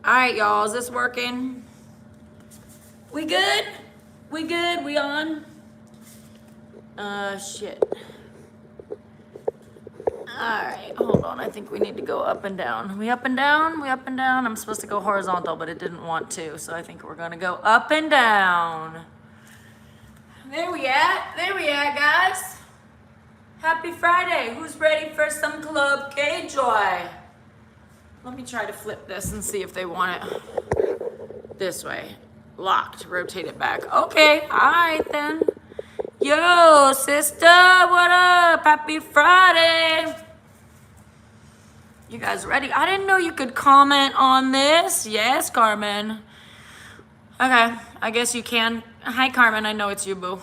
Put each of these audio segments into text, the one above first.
All right, y'all, is this working? We good? We good? We on? Shit. All right, hold on. I think we need to go up and down. We up and down? We up and down? I'm supposed to go horizontal, but it didn't want to, so I think we're gonna go up and down. There we at, guys. Happy Friday. Who's ready for some Club KJoy? Let me try to flip this and see if they want it this way. Locked, rotate it back. Okay, all right then. Yo, sister, what up? Happy Friday. You guys ready? I didn't know you could comment on this. Yes, Carmen. Okay, I guess you can. Hi, Carmen, I know it's you, boo.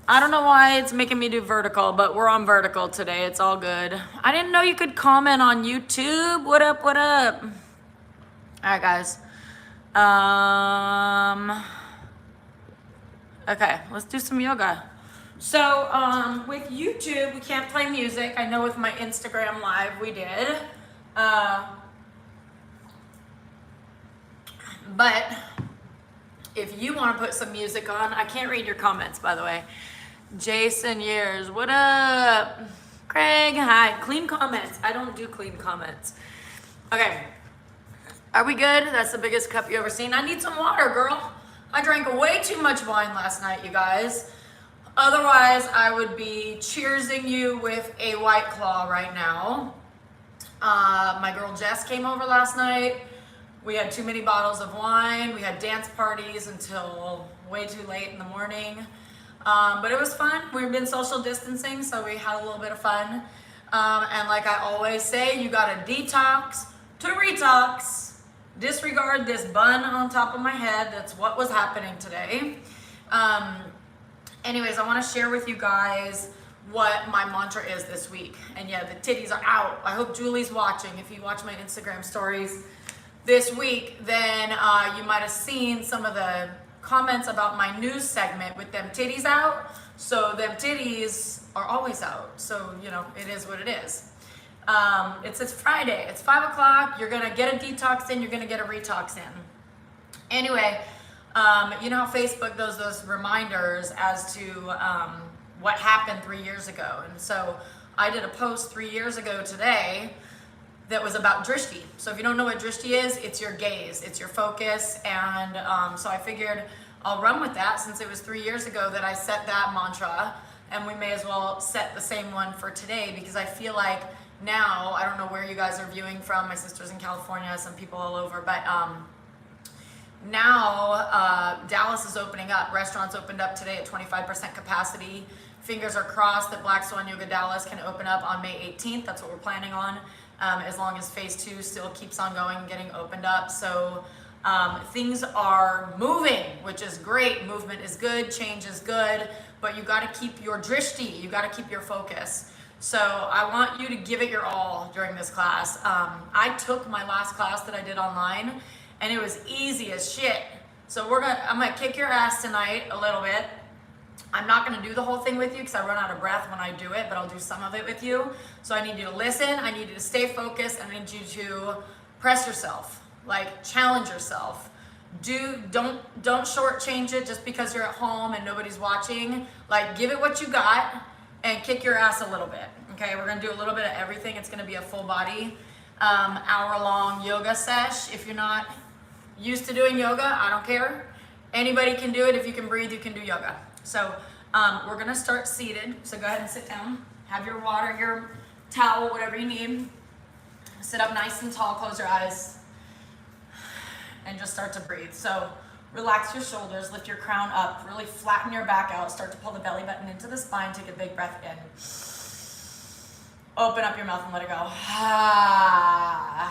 I don't know why it's making me do vertical, but we're on vertical today. It's all good. I didn't know you could comment on YouTube. What up, what up? All right, guys. Okay, let's do some yoga. So, with YouTube, we can't play music. I know with my Instagram live we did. But if you want to put some music on, I can't read your comments, by the way. Jason Years, what up? Craig, hi. Clean comments. I don't do clean comments. Okay. Are we good? That's the biggest cup you ever seen. I need some water, girl. I drank way too much wine last night, you guys. Otherwise, I would be cheersing you with a White Claw right now. My girl Jess came over last night. We had too many bottles of wine. We had dance parties until way too late in the morning. But it was fun. We've been social distancing, so we had a little bit of fun. And like I always say, you gotta detox to retox. Disregard this bun on top of my head. That's what was happening today. Anyways, I want to share with you guys what my mantra is this week. And yeah, the titties are out. I hope Julie's watching. If you watch my Instagram stories this week, then you might have seen some of the comments about my news segment with them titties out. So them titties are always out. So, you know, it is what it is. It's Friday. It's 5 o'clock. You're going to get a detox in. You're going to get a retox in. Anyway, you know how Facebook does those reminders as to what happened 3 years ago. And so I did a post 3 years ago today that was about drishti. So if you don't know what drishti is, it's your gaze, it's your focus. And so I figured I'll run with that since it was 3 years ago that I set that mantra, and we may as well set the same one for today, because I feel like now, I don't know where you guys are viewing from, my sister's in California, some people all over, but now Dallas is opening up. Restaurants opened up today at 25% capacity. Fingers are crossed that Black Swan Yoga Dallas can open up on May 18th. That's what we're planning on, as long as phase 2 still keeps on going and getting opened up. So things are moving, which is great. Movement is good, change is good, but you got to keep your drishti, you got to keep your focus. So I want you to give it your all during this class. I took my last class that I did online, and it was easy as shit. So I'm gonna kick your ass tonight a little bit. I'm not gonna do the whole thing with you because I run out of breath when I do it, but I'll do some of it with you. So I need you to listen, I need you to stay focused, and I need you to press yourself, like challenge yourself. Don't shortchange it just because you're at home and nobody's watching. Like, give it what you got and kick your ass a little bit. Okay, we're gonna do a little bit of everything. It's gonna be a full body, hour-long yoga sesh. If you're not used to doing yoga, I don't care. Anybody can do it. If you can breathe, you can do yoga. So we're gonna start seated. So go ahead and sit down. Have your water, your towel, whatever you need. Sit up nice and tall, close your eyes, and just start to breathe. So relax your shoulders, lift your crown up, really flatten your back out, start to pull the belly button into the spine, take a big breath in. Open up your mouth and let it go.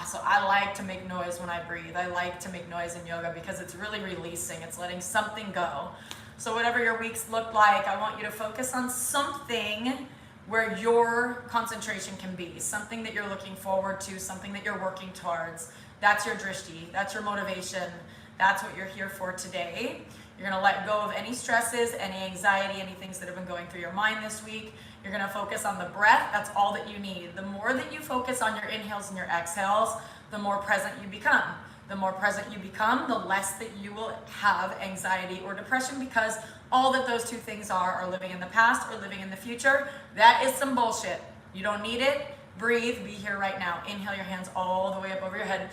So I like to make noise when I breathe. I like to make noise in yoga because it's really releasing. It's letting something go. So whatever your weeks look like, I want you to focus on something where your concentration can be, something that you're looking forward to, something that you're working towards. That's your drishti, that's your motivation. That's what you're here for today. You're gonna let go of any stresses, any anxiety, any things that have been going through your mind this week. You're gonna focus on the breath. That's all that you need. The more that you focus on your inhales and your exhales, the more present you become. The more present you become, the less that you will have anxiety or depression, because all that those two things are living in the past or living in the future. That is some bullshit. You don't need it. Breathe, be here right now. Inhale your hands all the way up over your head.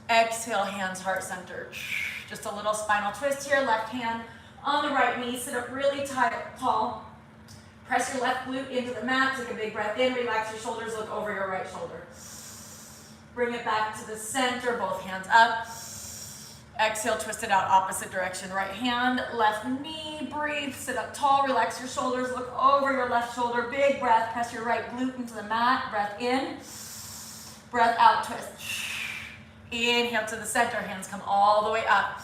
Exhale, hands heart center. Just a little spinal twist here. Left hand on the right knee. Sit up really tall. Press your left glute into the mat. Take a big breath in. Relax your shoulders. Look over your right shoulder. Bring it back to the center. Both hands up. Exhale, twist it out opposite direction. Right hand, left knee. Breathe. Sit up tall. Relax your shoulders. Look over your left shoulder. Big breath. Press your right glute into the mat. Breath in. Breath out. Twist. Inhale to the center. Hands come all the way up.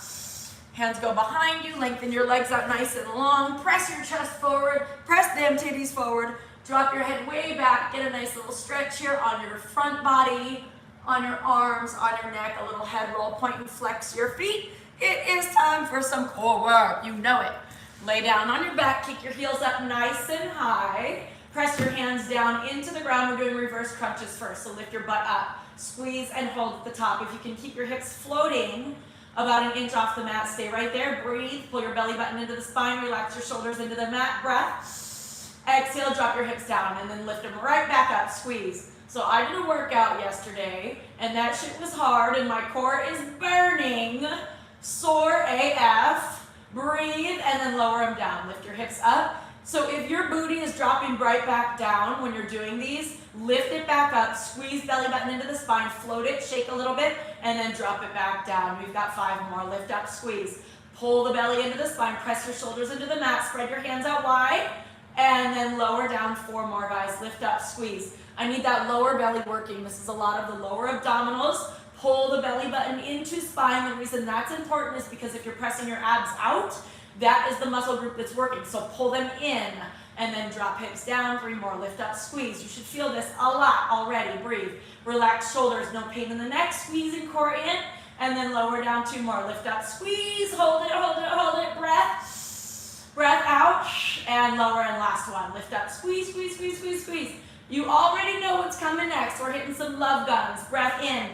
Hands go behind you. Lengthen your legs out nice and long. Press your chest forward. Press them titties forward. Drop your head way back. Get a nice little stretch here on your front body, on your arms, on your neck. A little head roll. Point and flex your feet. It is time for some core work. You know it. Lay down on your back. Kick your heels up nice and high. Press your hands down into the ground. We're doing reverse crunches first. So lift your butt up. Squeeze and hold at the top. If you can keep your hips floating about an inch off the mat, stay right there. Breathe. Pull your belly button into the spine. Relax your shoulders into the mat. Breath. Exhale, drop your hips down and then lift them right back up. Squeeze. So I did a workout yesterday and that shit was hard and my core is burning. Sore AF. Breathe and then lower them down. Lift your hips up. So if your booty is dropping right back down when you're doing these, lift it back up, squeeze belly button into the spine, float it, shake a little bit, and then drop it back down. We've got 5 more. Lift up, squeeze. Pull the belly into the spine, press your shoulders into the mat, spread your hands out wide, and then lower down. 4 more, guys. Lift up, squeeze. I need that lower belly working. This is a lot of the lower abdominals. Pull the belly button into spine. The reason that's important is because if you're pressing your abs out, that is the muscle group that's working. So pull them in and then drop hips down. 3 more. Lift up, squeeze. You should feel this a lot already. Breathe. Relax shoulders. No pain in the neck. Squeezing core in and then lower down. 2 more. Lift up, squeeze. Hold it, hold it, hold it. Breath. Breath out and lower, and last one. Lift up, squeeze, squeeze, squeeze, squeeze, squeeze. You already know what's coming next. We're hitting some love guns. Breath in.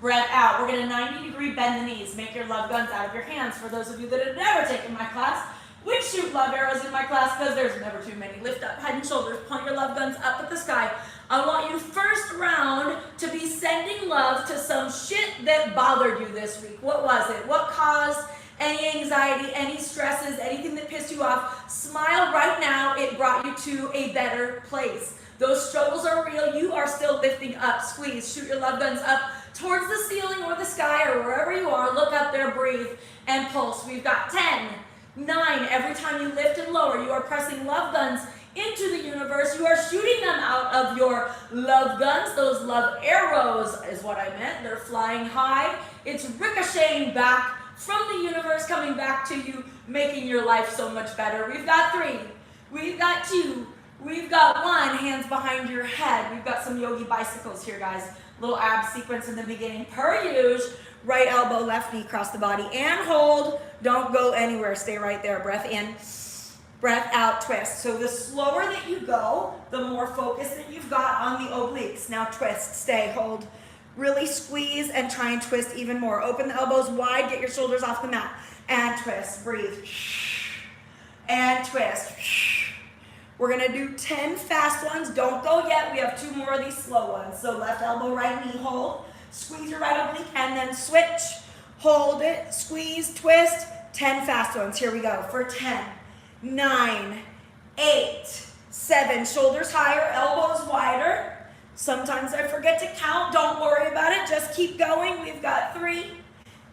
Breath out. We're going to 90-degree bend the knees. Make your love guns out of your hands. For those of you that have never taken my class, which shoot love arrows in my class because there's never too many. Lift up, head and shoulders. Point your love guns up at the sky. I want you first round to be sending love to some shit that bothered you this week. What was it? What caused any anxiety, any stresses, anything that pissed you off? Smile right now. It brought you to a better place. Those struggles are real. You are still lifting up. Squeeze. Shoot your love guns up towards the ceiling or the sky or wherever you are. Look up there, breathe, and pulse. We've got 10, 9. Every time you lift and lower, you are pressing love guns into the universe. You are shooting them out of your love guns. Those love arrows is what I meant. They're flying high. It's ricocheting back from the universe, coming back to you, making your life so much better. We've got 3. We've got 2. We've got 1, hands behind your head. We've got some Yogi Bicycles here, guys. Little ab sequence in the beginning. Per usual, right elbow, left knee, cross the body, and hold. Don't go anywhere. Stay right there. Breath in, breath out, twist. So the slower that you go, the more focus that you've got on the obliques. Now twist, stay, hold. Really squeeze and try and twist even more. Open the elbows wide, get your shoulders off the mat. And twist, breathe. And twist. We're gonna do 10 fast ones. Don't go yet. We have 2 more of these slow ones. So left elbow, right knee, hold. Squeeze your right oblique and then switch. Hold it, squeeze, twist. 10 fast ones. Here we go for 10, 9, 8, 7. Shoulders higher, elbows wider. Sometimes I forget to count. Don't worry about it. Just keep going. We've got 3,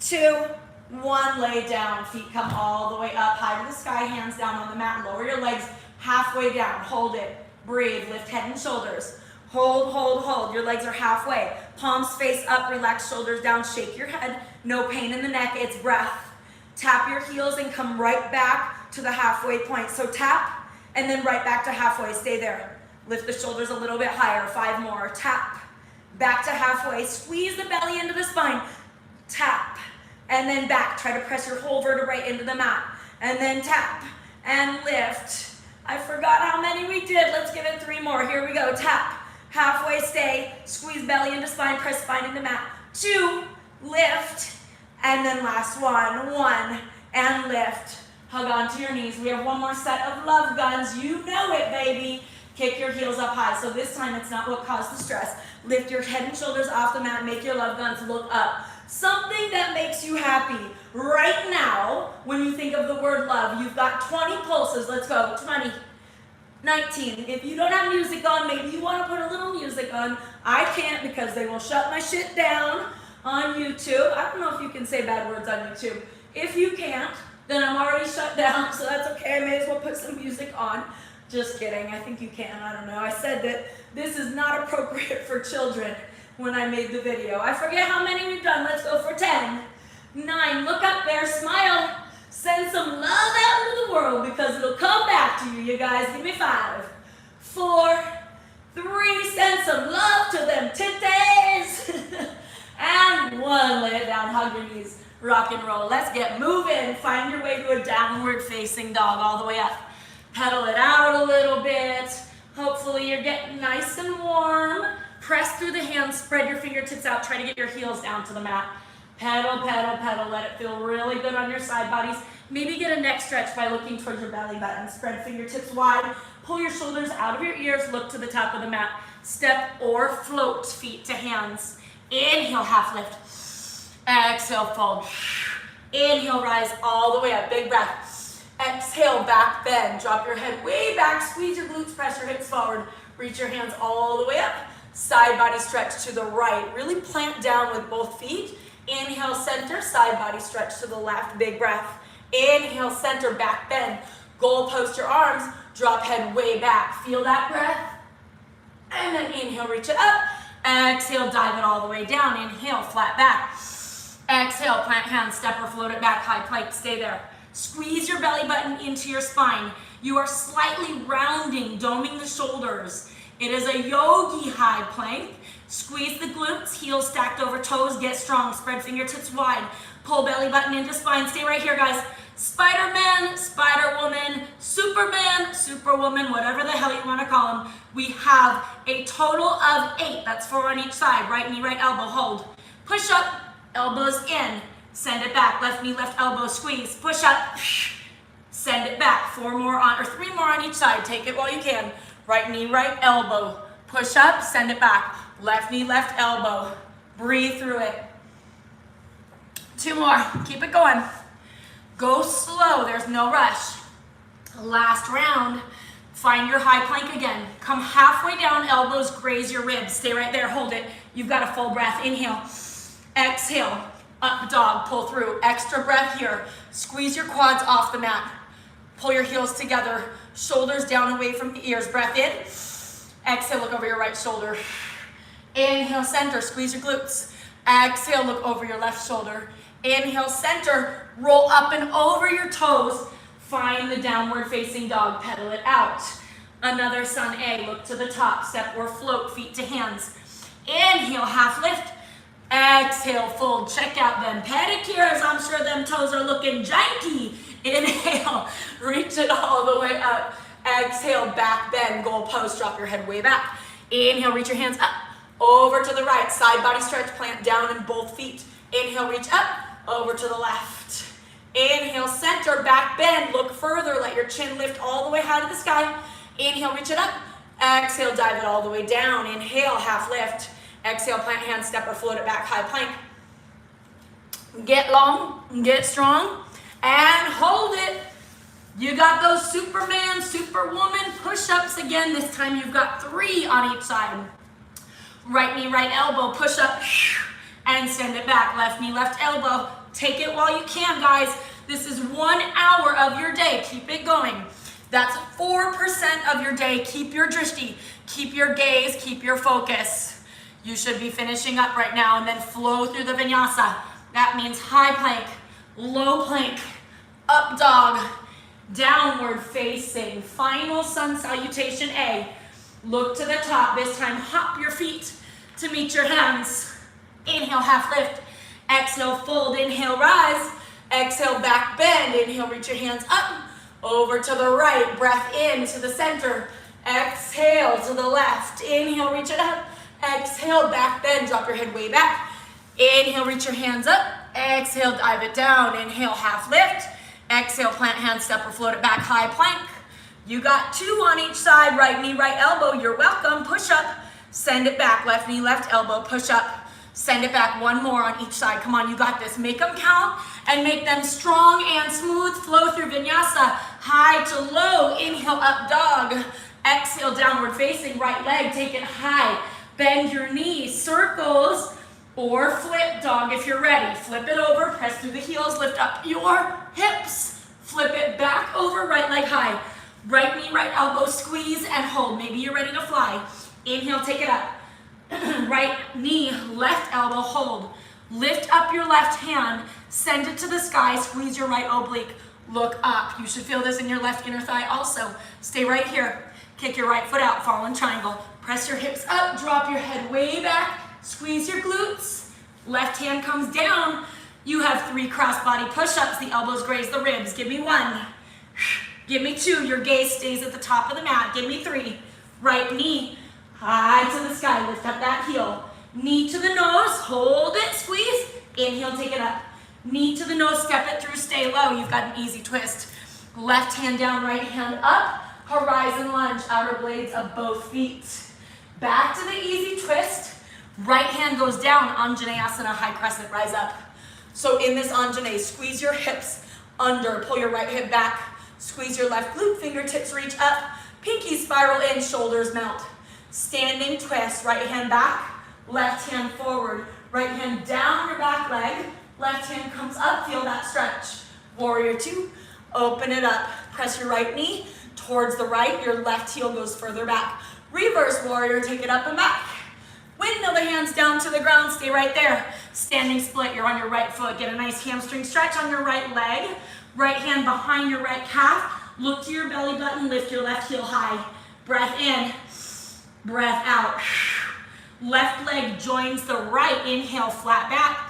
2, 1. Lay down. Feet come all the way up, high to the sky. Hands down on the mat. Lower your legs halfway down. Hold it. Breathe. Lift head and shoulders. Hold, hold, hold. Your legs are halfway. Palms face up. Relax shoulders down. Shake your head. No pain in the neck. It's breath. Tap your heels and come right back to the halfway point. So tap and then right back to halfway. Stay there. Lift the shoulders a little bit higher. 5 more. Tap. Back to halfway. Squeeze the belly into the spine. Tap. And then back. Try to press your whole vertebrae into the mat. And then tap. And lift. I forgot how many we did. Let's give it 3 more. Here we go. Tap. Halfway, stay. Squeeze belly into spine. Press spine into mat. 2, lift, and then last one, one, and lift. Hug onto your knees. We have one more set of love guns. You know it, baby. Kick your heels up high. So this time it's not what caused the stress. Lift your head and shoulders off the mat. Make your love guns look up. Something that makes you happy. Right now, when you think of the word love, you've got 20 pulses. Let's go. 20, 19. If you don't have music on, maybe you want to put a little music on. I can't because they will shut my shit down on YouTube. I don't know if you can say bad words on YouTube. If you can't, then I'm already shut down, so that's okay. I may as well put some music on. Just kidding, I think you can, I don't know. I said that this is not appropriate for children when I made the video. I forget how many we've done. Let's go for 10, 9, look up there, smile. Send some love out into the world because it'll come back to you, you guys. Give me 5, 4, 3, send some love to them titties. And 1, lay it down, hug your knees. Rock and roll. Let's get moving. Find your way to a downward facing dog all the way up. Pedal it out a little bit. Hopefully you're getting nice and warm. Press through the hands, spread your fingertips out. Try to get your heels down to the mat. Pedal, pedal, pedal. Let it feel really good on your side bodies. Maybe get a neck stretch by looking towards your belly button. Spread fingertips wide. Pull your shoulders out of your ears. Look to the top of the mat. Step or float feet to hands. Inhale, half lift. Exhale, fold. Inhale, rise all the way up. Big breath. Exhale, back bend. Drop your head way back. Squeeze your glutes, press your hips forward. Reach your hands all the way up. Side body stretch to the right. Really plant down with both feet. Inhale, center. Side body stretch to the left. Big breath. Inhale, center, back bend. Goal post your arms. Drop head way back. Feel that breath. And then inhale, reach it up. Exhale, dive it all the way down. Inhale, flat back. Exhale, plant hands, step or float it back, high plank, stay there. Squeeze your belly button into your spine. You are slightly rounding, doming the shoulders. It is a yogi high plank. Squeeze the glutes, heels stacked over toes, get strong, spread fingertips wide. Pull belly button into spine, stay right here, guys. Spider-Man, Spider-Woman, Superman, Superwoman, whatever the hell you want to call them. We have a total of 8, that's 4 on each side. Right knee, right elbow, hold. Push up. Elbows in, send it back. Left knee, left elbow, squeeze, push up, send it back. 3 more on each side. Take it while you can. Right knee, right elbow, push up, send it back. Left knee, left elbow. Breathe through it. 2 more. Keep it going. Go slow. There's no rush. Last round. Find your high plank again. Come halfway down. Elbows graze your ribs. Stay right there. Hold it. You've got a full breath. Inhale. Exhale, up dog, pull through. Extra breath here. Squeeze your quads off the mat. Pull your heels together. Shoulders down away from the ears. Breath in. Exhale, look over your right shoulder. Inhale, center, squeeze your glutes. Exhale, look over your left shoulder. Inhale, center, roll up and over your toes. Find the downward facing dog, pedal it out. Another sun A, look to the top, step or float, feet to hands. Inhale, half lift. Exhale, fold. Check out them pedicures. I'm sure them toes are looking janky. Inhale, reach it all the way up. Exhale, back bend, goal post. Drop your head way back. Inhale, reach your hands up. Over to the right. Side body stretch, plant down in both feet. Inhale, reach up. Over to the left. Inhale, center, back bend. Look further. Let your chin lift all the way high to the sky. Inhale, reach it up. Exhale, dive it all the way down. Inhale, half lift. Exhale, plant hand, step or float it back, high plank. Get long, get strong, and hold it. You got those Superman, Superwoman push-ups again. This time you've got 3 on each side. Right knee, right elbow, push up, and send it back. Left knee, left elbow. Take it while you can, guys. This is 1 hour of your day. Keep it going. That's 4% of your day. Keep your drishti, keep your gaze, keep your focus. You should be finishing up right now and then flow through the vinyasa. That means high plank, low plank, up dog, downward facing, final sun salutation A. Look to the top. This time hop your feet to meet your hands. Inhale, half lift. Exhale, fold. Inhale, rise. Exhale, back bend. Inhale, reach your hands up. Over to the right. Breath in to the center. Exhale to the left. Inhale, reach it up. Exhale, back bend, drop your head way back. Inhale, reach your hands up. Exhale, dive it down. Inhale, half lift. Exhale, plant hand, step or float it back, high plank. You got 2 on each side, right knee, right elbow. You're welcome. Push up, send it back. Left knee, left elbow, push up. Send it back, 1 more on each side. Come on, you got this. Make them count and make them strong and smooth. Flow through vinyasa, high to low. Inhale, up dog. Exhale, downward facing, right leg, take it high. Bend your knees, circles, or flip dog if you're ready. Flip it over, press through the heels, lift up your hips. Flip it back over, right leg high. Right knee, right elbow, squeeze and hold. Maybe you're ready to fly. Inhale, take it up. Right knee, left elbow, hold. Lift up your left hand, send it to the sky, squeeze your right oblique. Look up. You should feel this in your left inner thigh also. Stay right here. Kick your right foot out, fallen triangle. Press your hips up, drop your head way back, squeeze your glutes. Left hand comes down. You have 3 crossbody push-ups. The elbows graze the ribs. Give me 1. Give me 2. Your gaze stays at the top of the mat. Give me 3. Right knee, high to the sky. Lift up that heel. Knee to the nose. Hold it. Squeeze. Inhale, take it up. Knee to the nose. Step it through. Stay low. You've got an easy twist. Left hand down. Right hand up. Horizon lunge. Outer blades of both feet. Back to the easy twist. Right hand goes down. Anjaneyasana. High crescent. Rise up. So in this Anjaneya, squeeze your hips under. Pull your right hip back. Squeeze your left glute. Fingertips reach up. Pinkies spiral in. Shoulders melt. Standing twist, right hand back, left hand forward, right hand down your back leg, left hand comes up, feel that stretch. Warrior 2, open it up, press your right knee towards the right, your left heel goes further back. Reverse warrior, take it up and back. Windmill the hands down to the ground, stay right there. Standing split, you're on your right foot, get a nice hamstring stretch on your right leg, right hand behind your right calf, look to your belly button, lift your left heel high. Breath in. Breath out. Left leg joins the right. Inhale, flat back.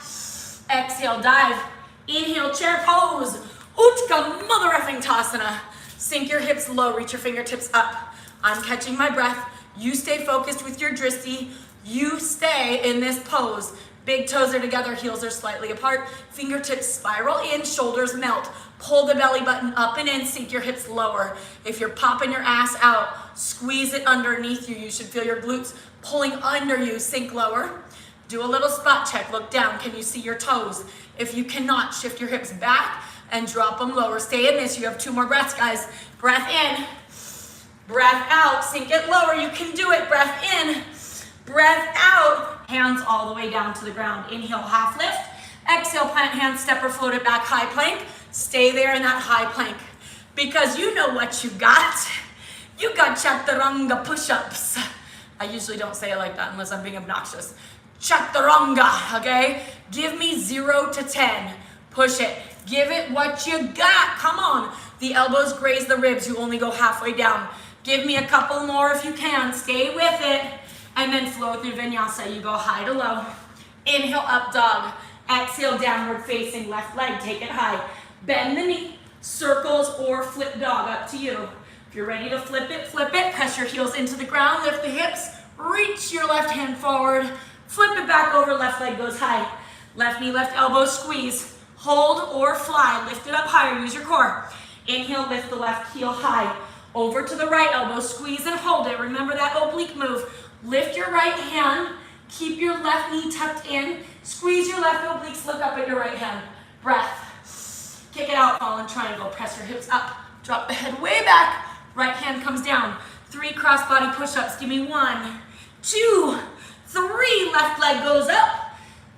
Exhale, dive. Inhale, chair pose. Uttka mother effing tasana. Sink your hips low, reach your fingertips up. I'm catching my breath. You stay focused with your dristi. You stay in this pose. Big toes are together, heels are slightly apart. Fingertips spiral in, shoulders melt. Pull the belly button up and in, sink your hips lower. If you're popping your ass out, squeeze it underneath you. You should feel your glutes pulling under you, sink lower. Do a little spot check, look down. Can you see your toes? If you cannot, shift your hips back and drop them lower. Stay in this, you have 2 more breaths, guys. Breath in, breath out, sink it lower. You can do it, breath in, breath out. Hands all the way down to the ground. Inhale, half lift. Exhale, plant hand, step or float it back, high plank. Stay there in that high plank because you know what you got. You got chaturanga push-ups. I usually don't say it like that unless I'm being obnoxious. Chaturanga, okay? Give me 0 to 10. Push it. Give it what you got. Come on. The elbows graze the ribs. You only go halfway down. Give me a couple more if you can. Stay with it. And then flow through vinyasa. You go high to low. Inhale, up dog. Exhale, downward facing left leg. Take it high. Bend the knee. Circles or flip dog. Up to you. If you're ready to flip it, flip it. Press your heels into the ground. Lift the hips. Reach your left hand forward. Flip it back over. Left leg goes high. Left knee, left elbow, squeeze. Hold or fly. Lift it up higher. Use your core. Inhale, lift the left heel high. Over to the right elbow. Squeeze and hold it. Remember that oblique move. Lift your right hand. Keep your left knee tucked in. Squeeze your left obliques. Look up at your right hand. Breath. Kick it out. Fallen triangle. Press your hips up. Drop the head way back. Right hand comes down. 3 crossbody push-ups. Give me 1, 2, 3. Left leg goes up.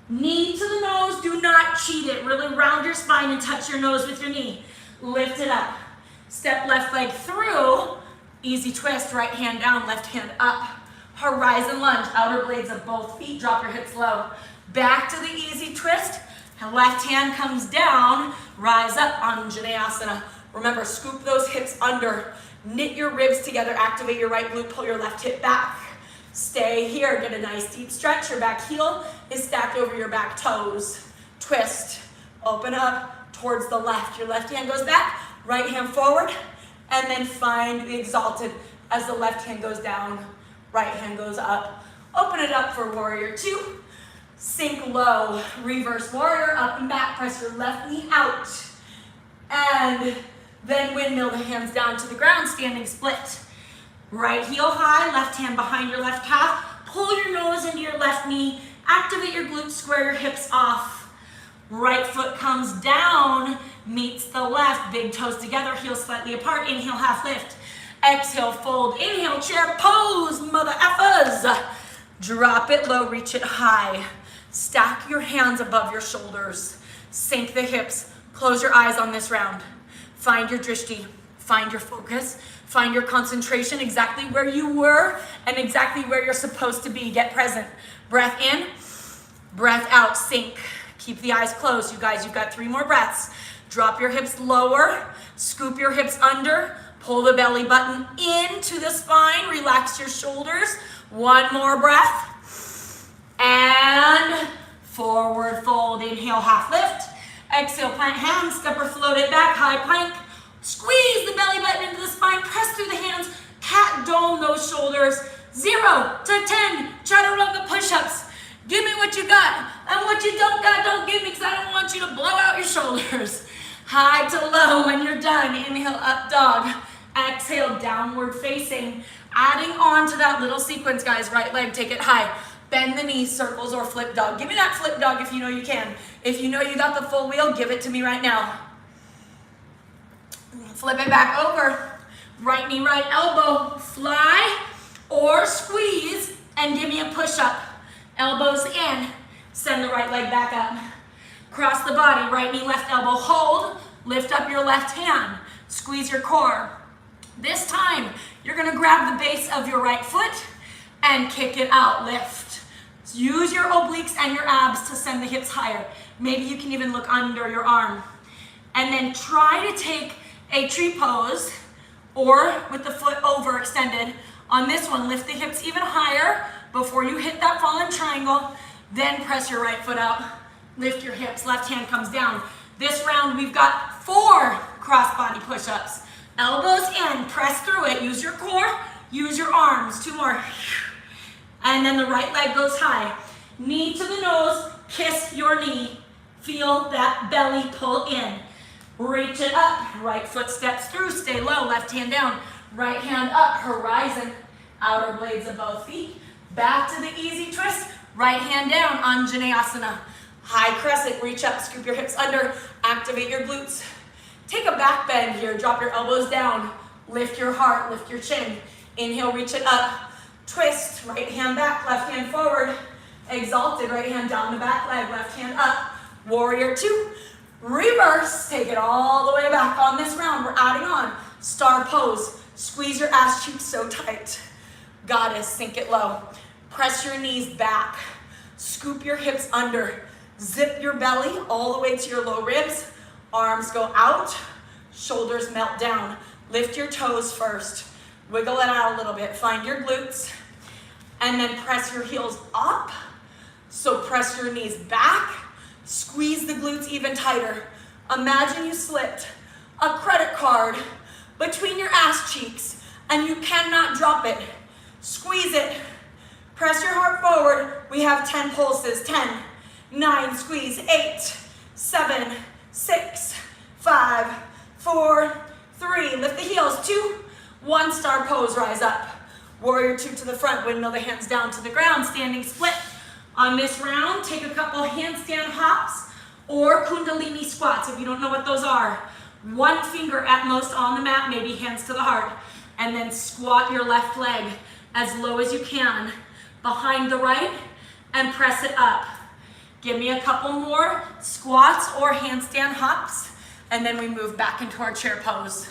Knee to the nose. Do not cheat it. Really round your spine and touch your nose with your knee. Lift it up. Step left leg through. Easy twist. Right hand down. Left hand up. Horizon lunge. Outer blades of both feet. Drop your hips low. Back to the easy twist. Left hand comes down. Rise up. Anjaneyasana. Remember, scoop those hips under. Knit your ribs together. Activate your right glute. Pull your left hip back. Stay here. Get a nice deep stretch. Your back heel is stacked over your back toes. Twist. Open up towards the left. Your left hand goes back. Right hand forward. And then find the exalted as the left hand goes down. Right hand goes up. Open it up for warrior 2. Sink low, reverse warrior, up and back, press your left knee out. And then windmill the hands down to the ground, standing split. Right heel high, left hand behind your left calf, pull your nose into your left knee, activate your glutes, square your hips off. Right foot comes down, meets the left, big toes together, heels slightly apart, inhale, half lift. Exhale, fold, inhale, chair pose, mother effers. Drop it low, reach it high. Stack your hands above your shoulders. Sink the hips. Close your eyes on this round. Find your drishti. Find your focus. Find your concentration exactly where you were and exactly where you're supposed to be. Get present. Breath in, breath out, sink. Keep the eyes closed, you guys. You've got 3 more breaths. Drop your hips lower. Scoop your hips under. Pull the belly button into the spine. Relax your shoulders. 1 more breath. And forward fold, inhale, half lift. Exhale, plant hands, step or float it back, high plank. Squeeze the belly button into the spine, press through the hands, cat dome those shoulders. 0 to 10, chaturanga push-ups. Give me what you got, and what you don't got, don't give me, because I don't want you to blow out your shoulders. High to low when you're done. Inhale, up dog. Exhale, downward facing. Adding on to that little sequence, guys. Right leg, take it high. Bend the knees, circles, or flip dog. Give me that flip dog if you know you can. If you know you got the full wheel, give it to me right now. Flip it back over. Right knee, right elbow. Fly or squeeze and give me a push-up. Elbows in. Send the right leg back up. Cross the body. Right knee, left elbow. Hold. Lift up your left hand. Squeeze your core. This time, you're going to grab the base of your right foot and kick it out. Lift. Use your obliques and your abs to send the hips higher. Maybe you can even look under your arm. And then try to take a tree pose or with the foot overextended. On this one, lift the hips even higher before you hit that fallen triangle. Then press your right foot out. Lift your hips, left hand comes down. This round, we've got 4 crossbody push-ups. Elbows in, press through it. Use your core, use your arms. 2 more. And then the right leg goes high. Knee to the nose, kiss your knee. Feel that belly pull in. Reach it up. Right foot steps through, stay low, left hand down. Right hand up, horizon. Outer blades of both feet. Back to the easy twist. Right hand down, Anjaneyasana. High crescent, reach up, scoop your hips under. Activate your glutes. Take a back bend here, drop your elbows down. Lift your heart, lift your chin. Inhale, reach it up. Twist, right hand back, left hand forward. Exalted, right hand down the back leg, left hand up. Warrior 2, reverse. Take it all the way back on this round. We're adding on. Star pose. Squeeze your ass cheeks so tight. Goddess, sink it low. Press your knees back. Scoop your hips under. Zip your belly all the way to your low ribs. Arms go out. Shoulders melt down. Lift your toes first. Wiggle it out a little bit. Find your glutes. And then press your heels up. So press your knees back. Squeeze the glutes even tighter. Imagine you slipped a credit card between your ass cheeks and you cannot drop it. Squeeze it. Press your heart forward. We have 10 pulses. 10, 9, squeeze. 8, 7, 6, 5, 4, 3. Lift the heels. 2, 1, star pose, rise up. Warrior 2 to the front, windmill the hands down to the ground, standing split. On this round, take a couple handstand hops or kundalini squats if you don't know what those are. 1 finger at most on the mat, maybe hands to the heart. And then squat your left leg as low as you can behind the right and press it up. Give me a couple more squats or handstand hops and then we move back into our chair pose.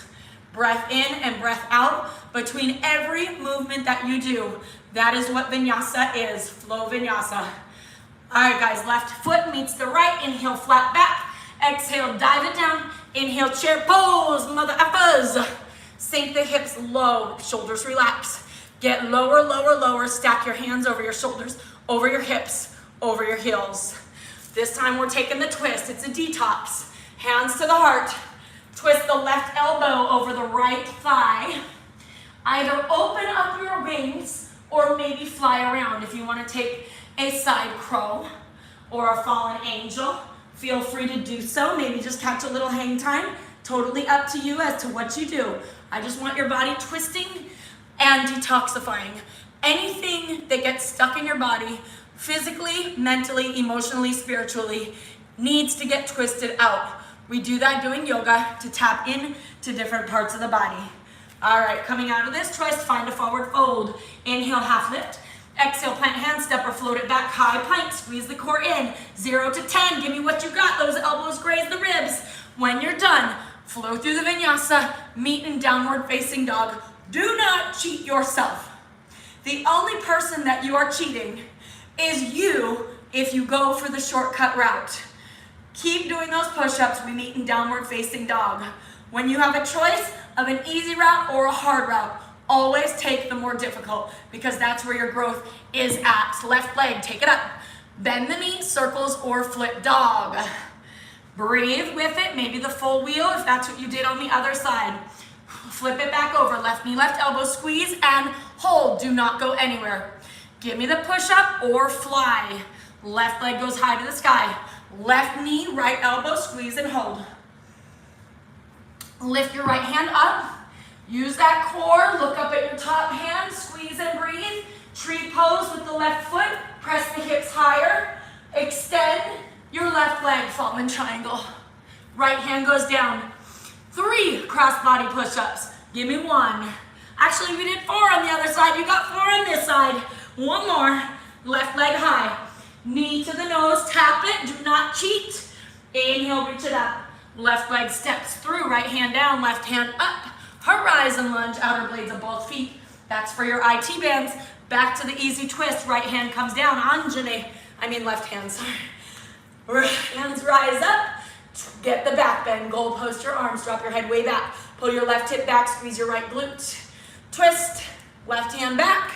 Breath in and breath out between every movement that you do. That is what Vinyasa is, flow Vinyasa. All right, guys, left foot meets the right. Inhale, flat back. Exhale, dive it down. Inhale, chair pose, mother effers. Sink the hips low, shoulders relax. Get lower, lower, lower. Stack your hands over your shoulders, over your hips, over your heels. This time we're taking the twist. It's a detox. Hands to the heart. Twist the left elbow over the right thigh. Either open up your wings or maybe fly around if you want to take a side crow. or a fallen angel, feel free to do so. Maybe just catch a little hang time. Totally up to you as to what you do. I just want your body twisting and detoxifying. Anything that gets stuck in your body, physically, mentally, emotionally, spiritually, needs to get twisted out. We do that doing yoga to tap in to different parts of the body. All right, coming out of this twist, find a forward fold. Inhale, half lift. Exhale, plant hand step or float it back, high plank, squeeze the core in. 0 to 10, give me what you got. Those elbows graze the ribs. When you're done, flow through the vinyasa, meet in downward facing dog. Do not cheat yourself. The only person that you are cheating is you if you go for the shortcut route. Keep doing those push-ups. We meet in downward facing dog. When you have a choice of an easy route or a hard route, always take the more difficult because that's where your growth is at. Left leg, take it up. Bend the knee, circles or flip dog. Breathe with it, maybe the full wheel if that's what you did on the other side. Flip it back over, left knee, left elbow, squeeze and hold. Do not go anywhere. Give me the push-up or fly. Left leg goes high to the sky. Left knee, right elbow, squeeze and hold. Lift your right hand up. Use that core, look up at your top hand, squeeze and breathe. Tree pose with the left foot, press the hips higher. Extend your left leg, fallen triangle. Right hand goes down. 3 crossbody push-ups. Give me 1. Actually, we did 4 on the other side. You got 4 on this side. 1 more. Left leg high. Knee to the nose, tap it. Do not cheat. Inhale, reach it up. Left leg steps through, right hand down, left hand up. Horizon lunge, outer blades of both feet. That's for your IT bands. Back to the easy twist. Right hand comes down. Left hand, sorry. Right hands rise up. Get the back bend. Goal post your arms. Drop your head way back. Pull your left hip back. Squeeze your right glute. Twist. Left hand back.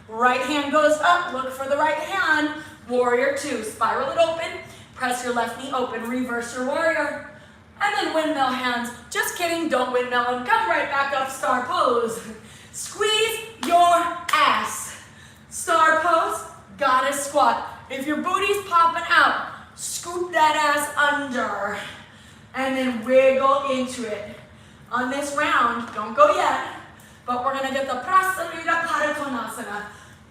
Right hand goes up. Look for the right hand. Warrior 2. Spiral it open. Press your left knee open. Reverse your warrior. And then windmill hands. Just kidding, don't windmill them. Come right back up, star pose. Squeeze your ass. Star pose, goddess squat. If your booty's popping out, scoop that ass under. And then wiggle into it. On this round, don't go yet, but we're gonna get the Prasarita Padottanasana.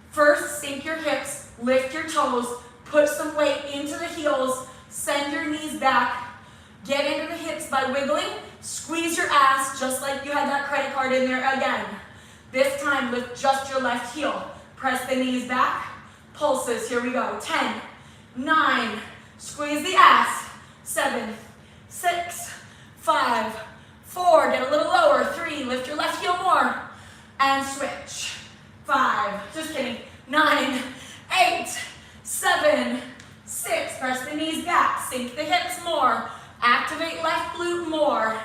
First, sink your hips, lift your toes, put some weight into the heels, send your knees back. Get into the hips by wiggling, squeeze your ass just like you had that credit card in there again. This time lift just your left heel. Press the knees back, pulses, here we go. 10, 9, squeeze the ass. 7, 6, 5, 4, get a little lower. 3, lift your left heel more. And switch. 5, just kidding. 9, 8, 7, 6, press the knees back, sink the hips more. Activate left glute more.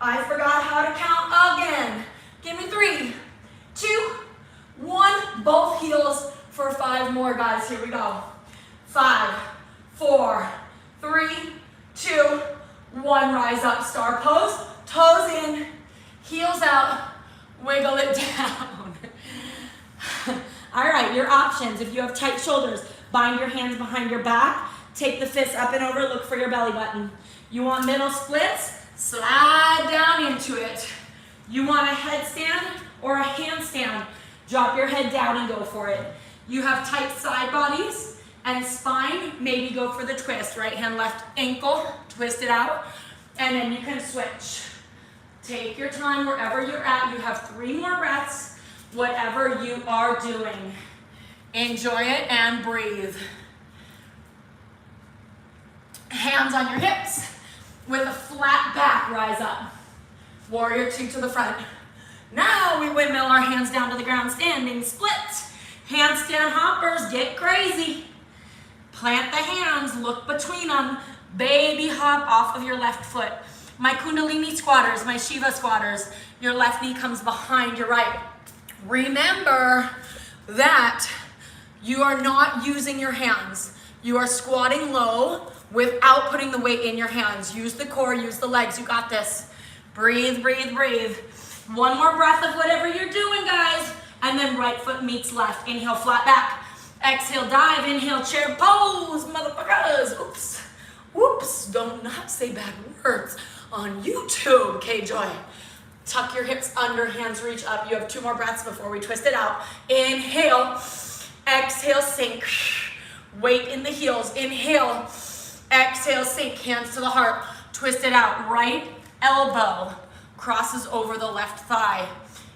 I forgot how to count again. Give me 3, 2, 1. Both heels for 5 more, guys. Here we go. 5, 4, 3, 2, 1. Rise up, star pose. Toes in, heels out, wiggle it down. All right, your options. If you have tight shoulders, bind your hands behind your back. Take the fists up and over, look for your belly button. You want middle splits? Slide down into it. You want a headstand or a handstand? Drop your head down and go for it. You have tight side bodies and spine, maybe go for the twist. Right hand, left ankle, twist it out, and then you can switch. Take your time wherever you're at. You have 3 more breaths, whatever you are doing. Enjoy it and breathe. Hands on your hips. With a flat back, rise up. Warrior 2 to the front. Now we windmill our hands down to the ground, standing split. Handstand hoppers, get crazy. Plant the hands, look between them. Baby hop off of your left foot. My Kundalini squatters, my Shiva squatters, your left knee comes behind your right. Remember that you are not using your hands. You are squatting low without putting the weight in your hands. Use the core, use the legs, you got this. Breathe, breathe, breathe. 1 more breath of whatever you're doing, guys. And then right foot meets left. Inhale, flat back. Exhale, dive. Inhale, chair pose, motherfucker. don't not say bad words on YouTube, KJoy. Tuck your hips under, hands reach up. You have 2 more breaths before we twist it out. Inhale, exhale, sink. Weight in the heels. Inhale, exhale, sink. Hands to the heart. Twist it out. Right elbow crosses over the left thigh.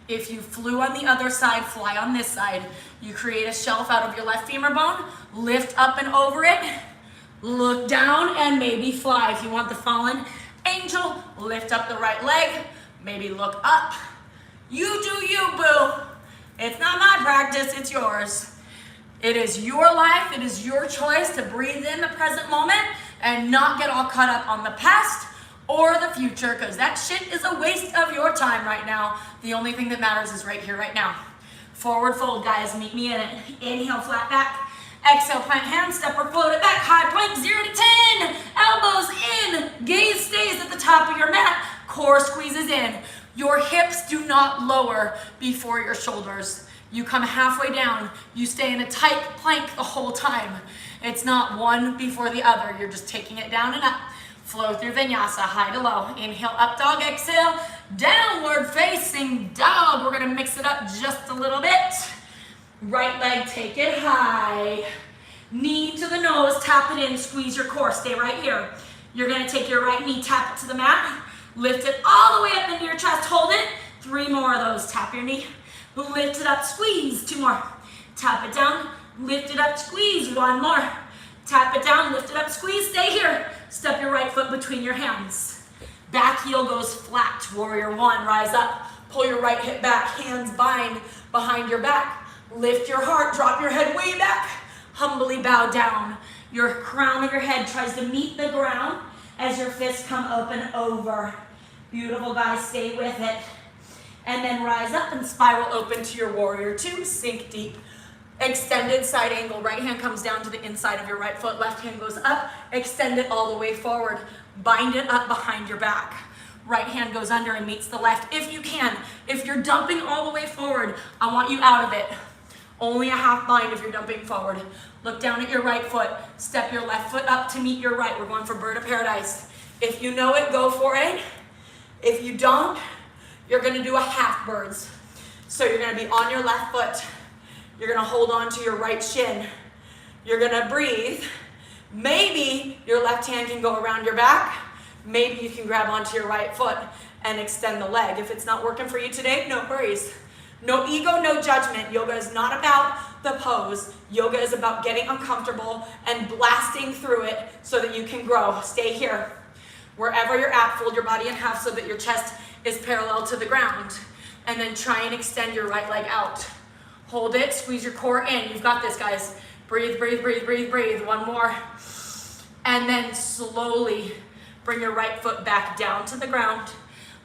If you flew on the other side, fly on this side. You create a shelf out of your left femur bone. Lift up and over it. Look down and maybe fly. If you want the fallen angel, lift up the right leg. Maybe look up. You do you, boo. It's not my practice, it's yours. It is your life, it is your choice to breathe in the present moment and not get all caught up on the past or the future, because that shit is a waste of your time right now. The only thing that matters is right here, right now. Forward fold, guys, meet me in it. Inhale, flat back. Exhale, plant hands, step or float it back. High plank, 0 to 10. Elbows in, gaze stays at the top of your mat. Core squeezes in. Your hips do not lower before your shoulders. You come halfway down. You stay in a tight plank the whole time. It's not one before the other. You're just taking it down and up. Flow through Vinyasa, high to low. Inhale, up dog, exhale, downward facing dog. We're gonna mix it up just a little bit. Right leg, take it high. Knee to the nose, tap it in, squeeze your core, stay right here. You're gonna take your right knee, tap it to the mat, lift it all the way up into your chest, hold it. 3 more of those, tap your knee, lift it up, squeeze, 2 more. Tap it down, lift it up, squeeze, 1 more. Tap it down, lift it up, squeeze, stay here. Step your right foot between your hands. Back heel goes flat, warrior 1, rise up. Pull your right hip back, hands bind behind your back. Lift your heart, drop your head way back. Humbly bow down. Your crown of your head tries to meet the ground as your fists come open over. Beautiful, guys, stay with it. And then rise up and spiral open to your warrior 2, sink deep. Extended side angle, right hand comes down to the inside of your right foot, left hand goes up, extend it all the way forward, bind it up behind your back. Right hand goes under and meets the left if you can. If you're dumping all the way forward, I want you out of it. Only a half bind if you're dumping forward. Look down at your right foot, step your left foot up to meet your right. We're going for bird of paradise. If you know it, go for it. If you don't, you're gonna do a half birds. So you're gonna be on your left foot. You're gonna hold on to your right shin. You're gonna breathe. Maybe your left hand can go around your back. Maybe you can grab onto your right foot and extend the leg. If it's not working for you today, no worries. No ego, no judgment. Yoga is not about the pose. Yoga is about getting uncomfortable and blasting through it so that you can grow. Stay here. Wherever you're at, fold your body in half so that your chest is parallel to the ground. And then try and extend your right leg out. Hold it, squeeze your core in. You've got this, guys. Breathe, breathe, breathe, breathe, breathe. 1 more. And then slowly bring your right foot back down to the ground.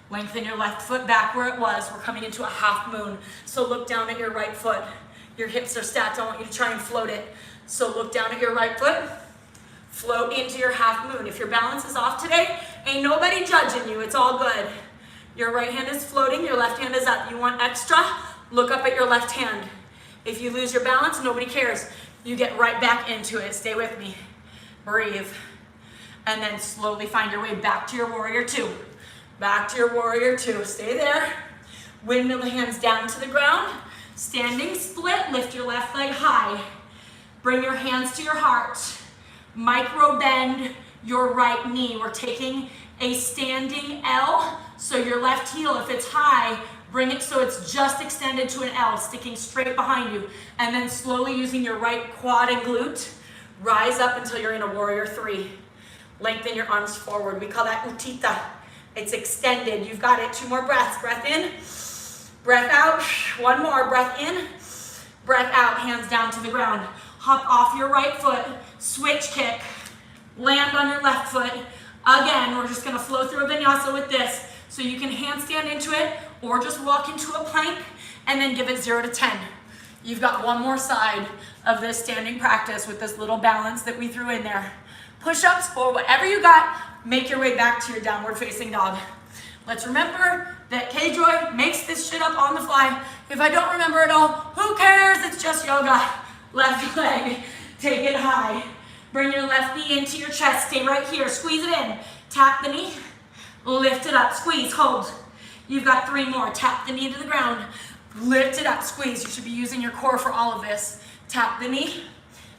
Lengthen your left foot back where it was. We're coming into a half moon. So look down at your right foot. Your hips are stacked. I want you to try and float it. So look down at your right foot. Float into your half moon. If your balance is off today, ain't nobody judging you. It's all good. Your right hand is floating. Your left hand is up. You want extra? Look up at your left hand. If you lose your balance, nobody cares. You get right back into it. Stay with me. Breathe. And then slowly find your way back to your warrior 2. Back to your warrior 2. Stay there. Windmill the hands down to the ground. Standing split. Lift your left leg high. Bring your hands to your heart. Micro bend your right knee. We're taking a standing L. So your left heel, if it's high, bring it so it's just extended to an L, sticking straight behind you. And then slowly using your right quad and glute, rise up until you're in a warrior 3. Lengthen your arms forward. We call that Utthita. It's extended. You've got it. 2 more breaths. Breath in, breath out. 1 more. Breath in, breath out. Hands down to the ground. Hop off your right foot. Switch kick. Land on your left foot. Again, we're just going to flow through a vinyasa with this. So you can handstand into it or just walk into a plank and then give it 0 to 10. You've got 1 more side of this standing practice with this little balance that we threw in there. Push-ups or whatever you got, make your way back to your downward facing dog. Let's remember that KJoy makes this shit up on the fly. If I don't remember it all, who cares? It's just yoga. Left leg, take it high. Bring your left knee into your chest. Stay right here. Squeeze it in. Tap the knee. Lift it up. Squeeze. Hold. You've got 3 more. Tap the knee to the ground. Lift it up. Squeeze. You should be using your core for all of this. Tap the knee.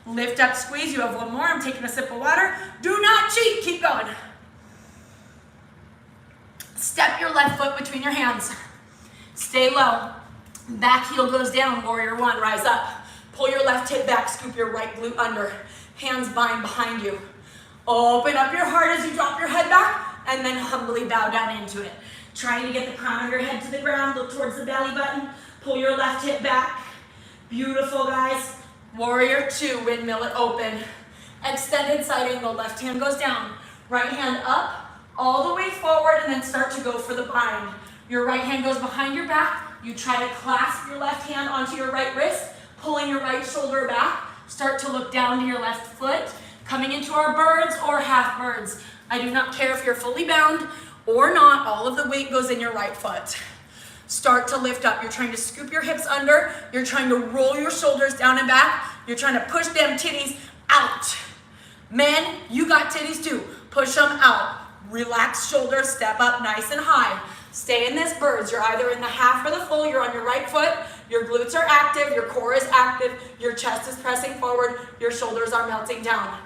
Lift up. Squeeze. You have 1 more. I'm taking a sip of water. Do not cheat. Keep going. Step your left foot between your hands. Stay low. Back heel goes down. Warrior 1. Rise up. Pull your left hip back. Scoop your right glute under. Hands bind behind you. Open up your heart as you drop your head back, and then humbly bow down into it. Trying to get the crown of your head to the ground. Look towards the belly button. Pull your left hip back. Beautiful, guys. Warrior 2. Windmill it open. Extended side angle. Left hand goes down. Right hand up. All the way forward, and then start to go for the bind. Your right hand goes behind your back. You try to clasp your left hand onto your right wrist, pulling your right shoulder back. Start to look down to your left foot. Coming into our birds or half birds. I do not care if you're fully bound or not. All of the weight goes in your right foot. Start to lift up. You're trying to scoop your hips under. You're trying to roll your shoulders down and back. You're trying to push them titties out. Men, you got titties too. Push them out. Relax shoulders, step up nice and high. Stay in this birds. You're either in the half or the full. You're on your right foot. Your glutes are active. Your core is active. Your chest is pressing forward. Your shoulders are melting down.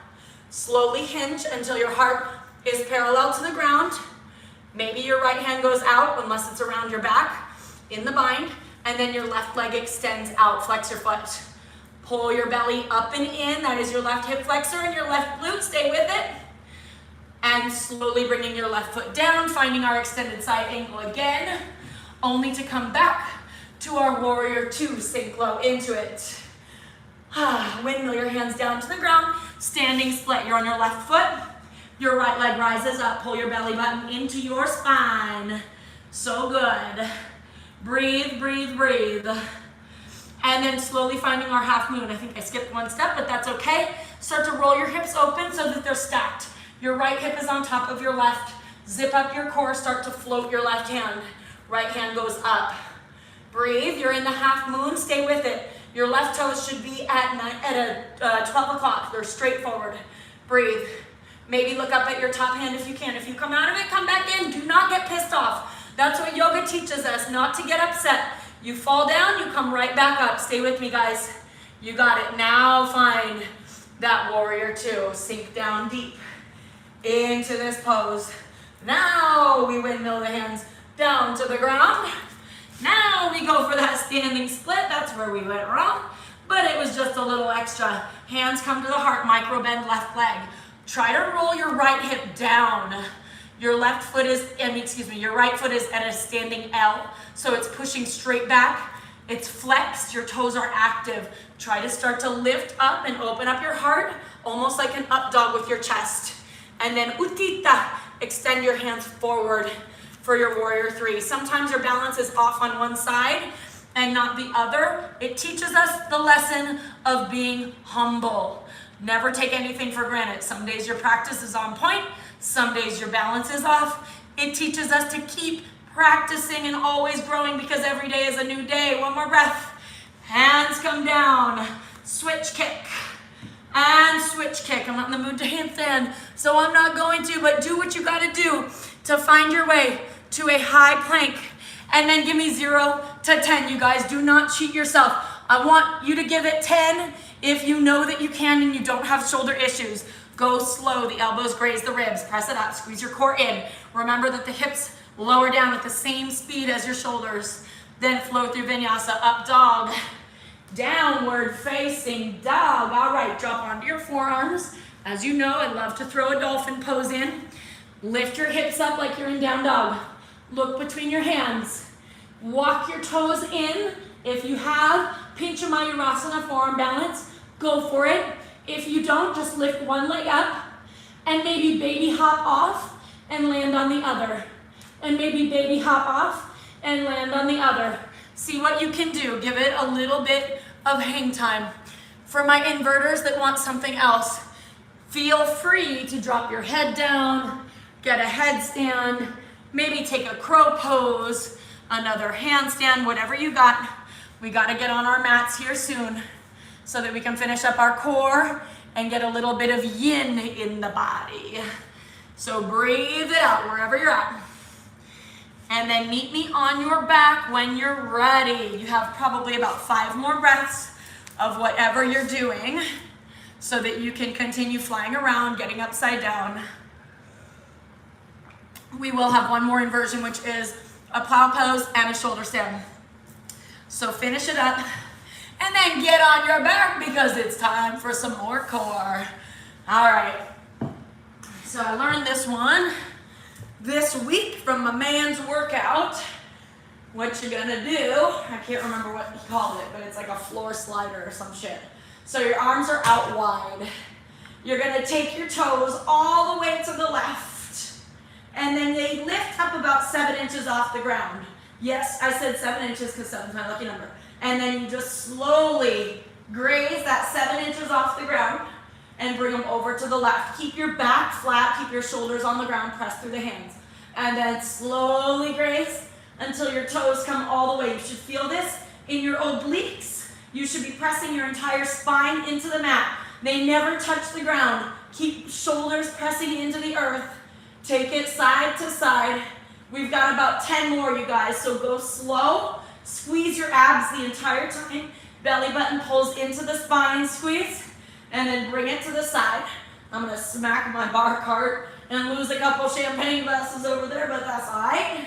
Slowly hinge until your heart is parallel to the ground. Maybe your right hand goes out unless it's around your back in the bind. And then your left leg extends out. Flex your foot. Pull your belly up and in. That is your left hip flexor and your left glute. Stay with it. And slowly bringing your left foot down, finding our extended side angle again, only to come back to our warrior 2. Sink low into it. Windmill your hands down to the ground, standing split. You're on your left foot. Your right leg rises up. Pull your belly button into your spine. So good. Breathe, breathe, breathe. And then slowly finding our half moon. I think I skipped 1 step, but that's okay. Start to roll your hips open so that they're stacked. Your right hip is on top of your left. Zip up your core, start to float your left hand. Right hand goes up. Breathe, you're in the half moon, stay with it. Your left toes should be at 12 o'clock. They're straight forward. Breathe. Maybe look up at your top hand if you can. If you come out of it, come back in. Do not get pissed off. That's what yoga teaches us, not to get upset. You fall down, you come right back up. Stay with me, guys. You got it. Now find that warrior 2. Sink down deep into this pose. Now we windmill the hands down to the ground. Now we go for that standing split. That's where we went wrong, but it was just a little extra. Hands come to the heart, micro bend left leg. Try to roll your right hip down. Your left foot is, your right foot is at a standing L, so it's pushing straight back. It's flexed, your toes are active. Try to start to lift up and open up your heart, almost like an up dog with your chest. And then Uttita, extend your hands forward for your warrior 3. Sometimes your balance is off on one side and not the other. It teaches us the lesson of being humble. Never take anything for granted. Some days your practice is on point, some days your balance is off. It teaches us to keep practicing and always growing because every day is a new day. 1 more breath. Hands come down. Switch kick. And switch kick. I'm not in the mood to handstand, so I'm not going to, but do what you gotta do to find your way to a high plank. And then give me 0 to 10, you guys. Do not cheat yourself. I want you to give it 10 if you know that you can and you don't have shoulder issues. Go slow. The elbows graze the ribs. Press it up. Squeeze your core in. Remember that the hips lower down at the same speed as your shoulders. Then flow through Vinyasa. Up dog. Downward facing dog. All right, drop onto your forearms. As you know, I love to throw a dolphin pose in. Lift your hips up like you're in down dog. Look between your hands. Walk your toes in. If you have Pincha Mayurasana forearm balance, go for it. If you don't, just lift one leg up and maybe baby hop off and land on the other. And maybe baby hop off and land on the other. See what you can do. Give it a little bit of hang time. For my inverters that want something else, feel free to drop your head down, get a headstand, maybe take a crow pose, another handstand, whatever you got. We got to get on our mats here soon so that we can finish up our core and get a little bit of yin in the body. So breathe it out wherever you're at. And then meet me on your back when you're ready. You have probably about 5 more breaths of whatever you're doing so that you can continue flying around, getting upside down. We will have one more inversion, which is a plow pose and a shoulder stand. So finish it up and then get on your back because it's time for some more core. All right. So I learned this one this week from my man's workout. What you're gonna do, I can't remember what he called it, but it's like a floor slider or some shit. So your arms are out wide. You're gonna take your toes all the way to the left. And then they lift up about 7 inches off the ground. Yes, I said 7 inches because 7 is my lucky number. And then you just slowly graze that 7 inches off the ground and bring them over to the left. Keep your back flat, keep your shoulders on the ground, press through the hands. And then slowly graze until your toes come all the way. You should feel this in your obliques. You should be pressing your entire spine into the mat. They never touch the ground. Keep shoulders pressing into the earth. Take it side to side. We've got about 10 more, you guys, so go slow. Squeeze your abs the entire time. Belly button pulls into the spine, squeeze, and then bring it to the side. I'm gonna smack my bar cart and lose a couple champagne glasses over there, but that's all right.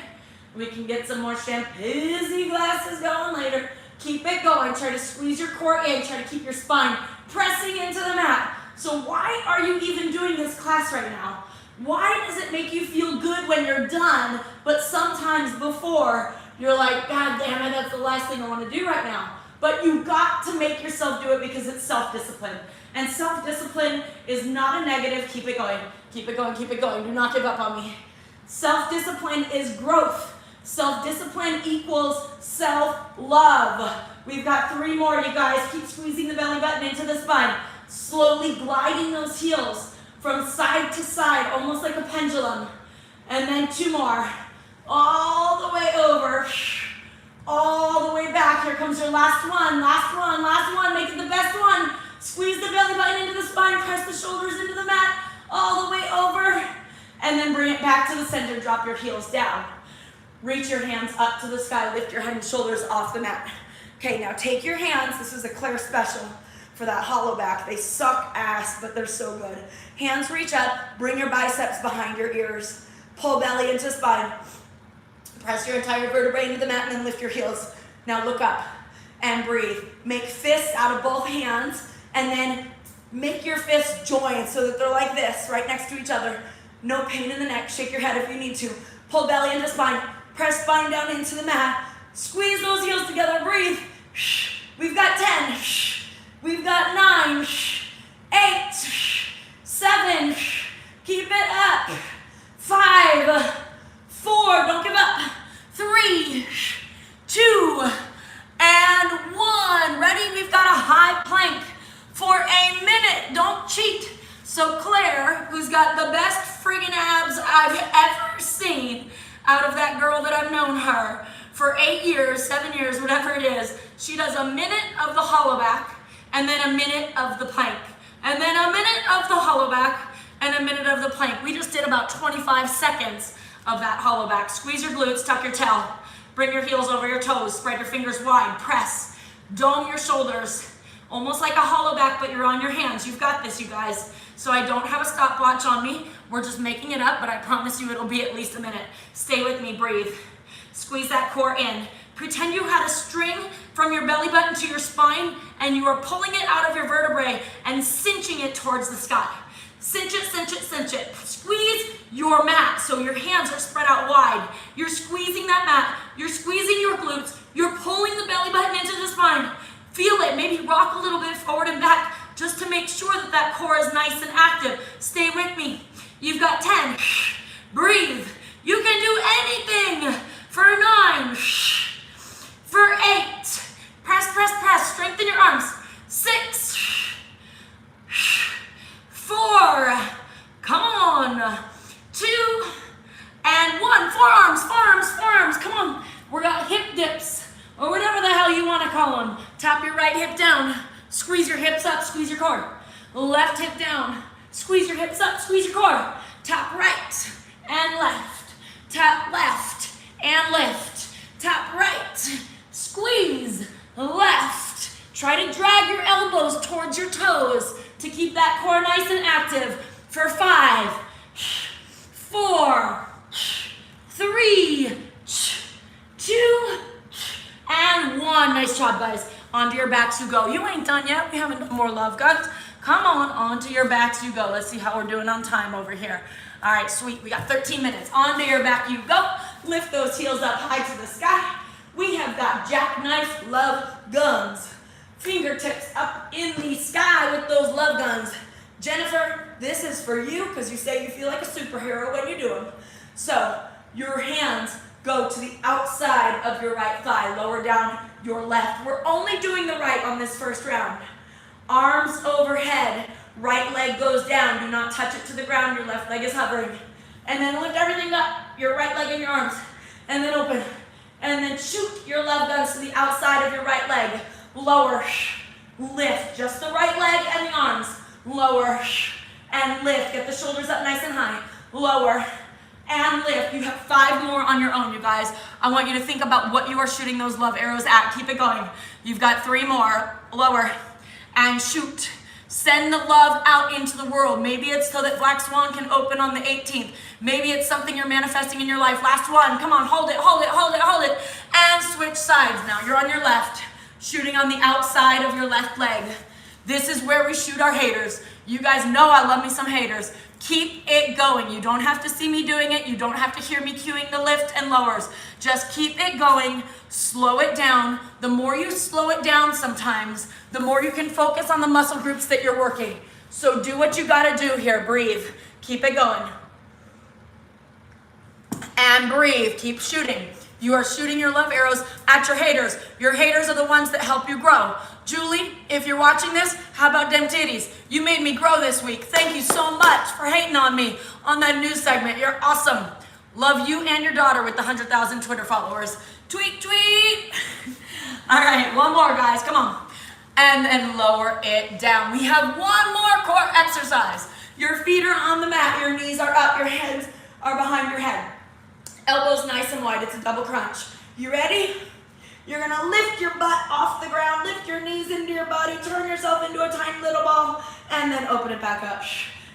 We can get some more champagne glasses going later. Keep it going. Try to squeeze your core in. Try to keep your spine pressing into the mat. So why are you even doing this class right now? Why does it make you feel good when you're done, but sometimes before you're like, God damn it, that's the last thing I want to do right now. But you got to make yourself do it because it's self-discipline. And self-discipline is not a negative. Keep it going. Keep it going. Keep it going. Do not give up on me. Self-discipline is growth. Self-discipline equals self-love. We've got 3 more, you guys. Keep squeezing the belly button into the spine. Slowly gliding those heels from side to side, almost like a pendulum. And then 2 more. All the way over. All the way back. Here comes your last one. Last one. Last one. Make it the best one. Squeeze the belly button into the spine. Press the shoulders into the mat. All the way over. And then bring it back to the center. Drop your heels down. Reach your hands up to the sky. Lift your head and shoulders off the mat. Okay, now take your hands. This is a Claire special for that hollow back. They suck ass, but they're so good. Hands reach up. Bring your biceps behind your ears. Pull belly into spine. Press your entire vertebrae into the mat and then lift your heels. Now look up and breathe. Make fists out of both hands and then make your fists join so that they're like this, right next to each other. No pain in the neck. Shake your head if you need to. Pull belly into spine. Press spine down into the mat. Squeeze those heels together. Breathe. We've got 10. We've got 9. 8. 7. Keep it up. 5. 4. Don't give up. 3. 2. And 1. Ready? We've got a high plank for a minute. Don't cheat. So Claire, who's got the best friggin' abs I've ever seen out of that girl that I've known her for 8 years, 7 years, whatever it is, she does a minute of the hollow back and then a minute of the plank and then a minute of the hollow back and a minute of the plank. We just did about 25 seconds of that hollow back. Squeeze your glutes, tuck your tail, bring your heels over your toes, spread your fingers wide, press, dome your shoulders, almost like a hollow back, but you're on your hands. You've got this, you guys. So I don't have a stopwatch on me. We're just making it up, but I promise you it'll be at least a minute. Stay with me, breathe. Squeeze that core in. Pretend you had a string from your belly button to your spine and you are pulling it out of your vertebrae and cinching it towards the sky. Cinch it, cinch it, cinch it. Squeeze your mat so your hands are spread out wide. You're squeezing that mat. You're squeezing your glutes. You're pulling the belly button into the spine. Feel it. Maybe rock a little bit forward and back just to make sure that that core is nice and active. Stay with me. You've got 10. Breathe. You can do anything. For 9. For 8. Press, press, press. Strengthen your arms. 6. 4. Come on. 2. And 1. Forearms, forearms, forearms. Come on. We got hip dips or whatever the hell you want to call them. Tap your right hip down. Squeeze your hips up. Squeeze your core. left hip down. Squeeze your hips up, squeeze your core. Tap right and left. Tap left and lift. Tap right, squeeze, left. Try to drag your elbows towards your toes to keep that core nice and active for 5, 4, 3, 2, and 1. Nice job, guys. Onto your backs you go. You ain't done yet. We haven't done more love guns. Come on, onto your backs you go. Let's see how we're doing on time over here. All right, sweet. We got 13 minutes. Onto your back you go. Lift those heels up high to the sky. We have got jackknife love guns. Fingertips up in the sky with those love guns. Jennifer, this is for you because you say you feel like a superhero when you do them. So your hands go to the outside of your right thigh. Lower down your left. We're only doing the right on this first round. Arms overhead. Right leg goes down. Do not touch it to the ground. Your left leg is hovering. And then lift everything up. Your right leg and your arms. And then open. And then shoot your love guns to the outside of your right leg. Lower. Lift. Just the right leg and the arms. Lower. And lift. Get the shoulders up nice and high. Lower. And lift. You have 5 more on your own, you guys. I want you to think about what you are shooting those love arrows at. Keep it going. You've got 3 more. Lower. And shoot. Send the love out into the world. Maybe it's so that Black Swan can open on the 18th. Maybe it's something you're manifesting in your life. Last one. Come on, hold it, hold it, hold it, hold it. And switch sides. Now you're on your left, shooting on the outside of your left leg. This is where we shoot our haters. You guys know I love me some haters. Keep it going. You don't have to see me doing it. You don't have to hear me cueing the lift and lowers. Just keep it going. Slow it down. The more you slow it down sometimes, the more you can focus on the muscle groups that you're working. So do what you gotta do here. Breathe. Keep it going. And breathe. Keep shooting. You are shooting your love arrows at your haters. Your haters are the ones that help you grow. Julie, if you're watching this, how about them titties? You made me grow this week. Thank you so much for hating on me on that news segment. You're awesome. Love you and your daughter with the 100,000 Twitter followers. Tweet, tweet. All right, one more, guys. Come on. And then lower it down. We have one more core exercise. Your feet are on the mat. Your knees are up. Your hands are behind your head. Elbows nice and wide. It's a double crunch. You ready? You're gonna lift your butt off the ground, lift your knees into your body, turn yourself into a tiny little ball, and then open it back up.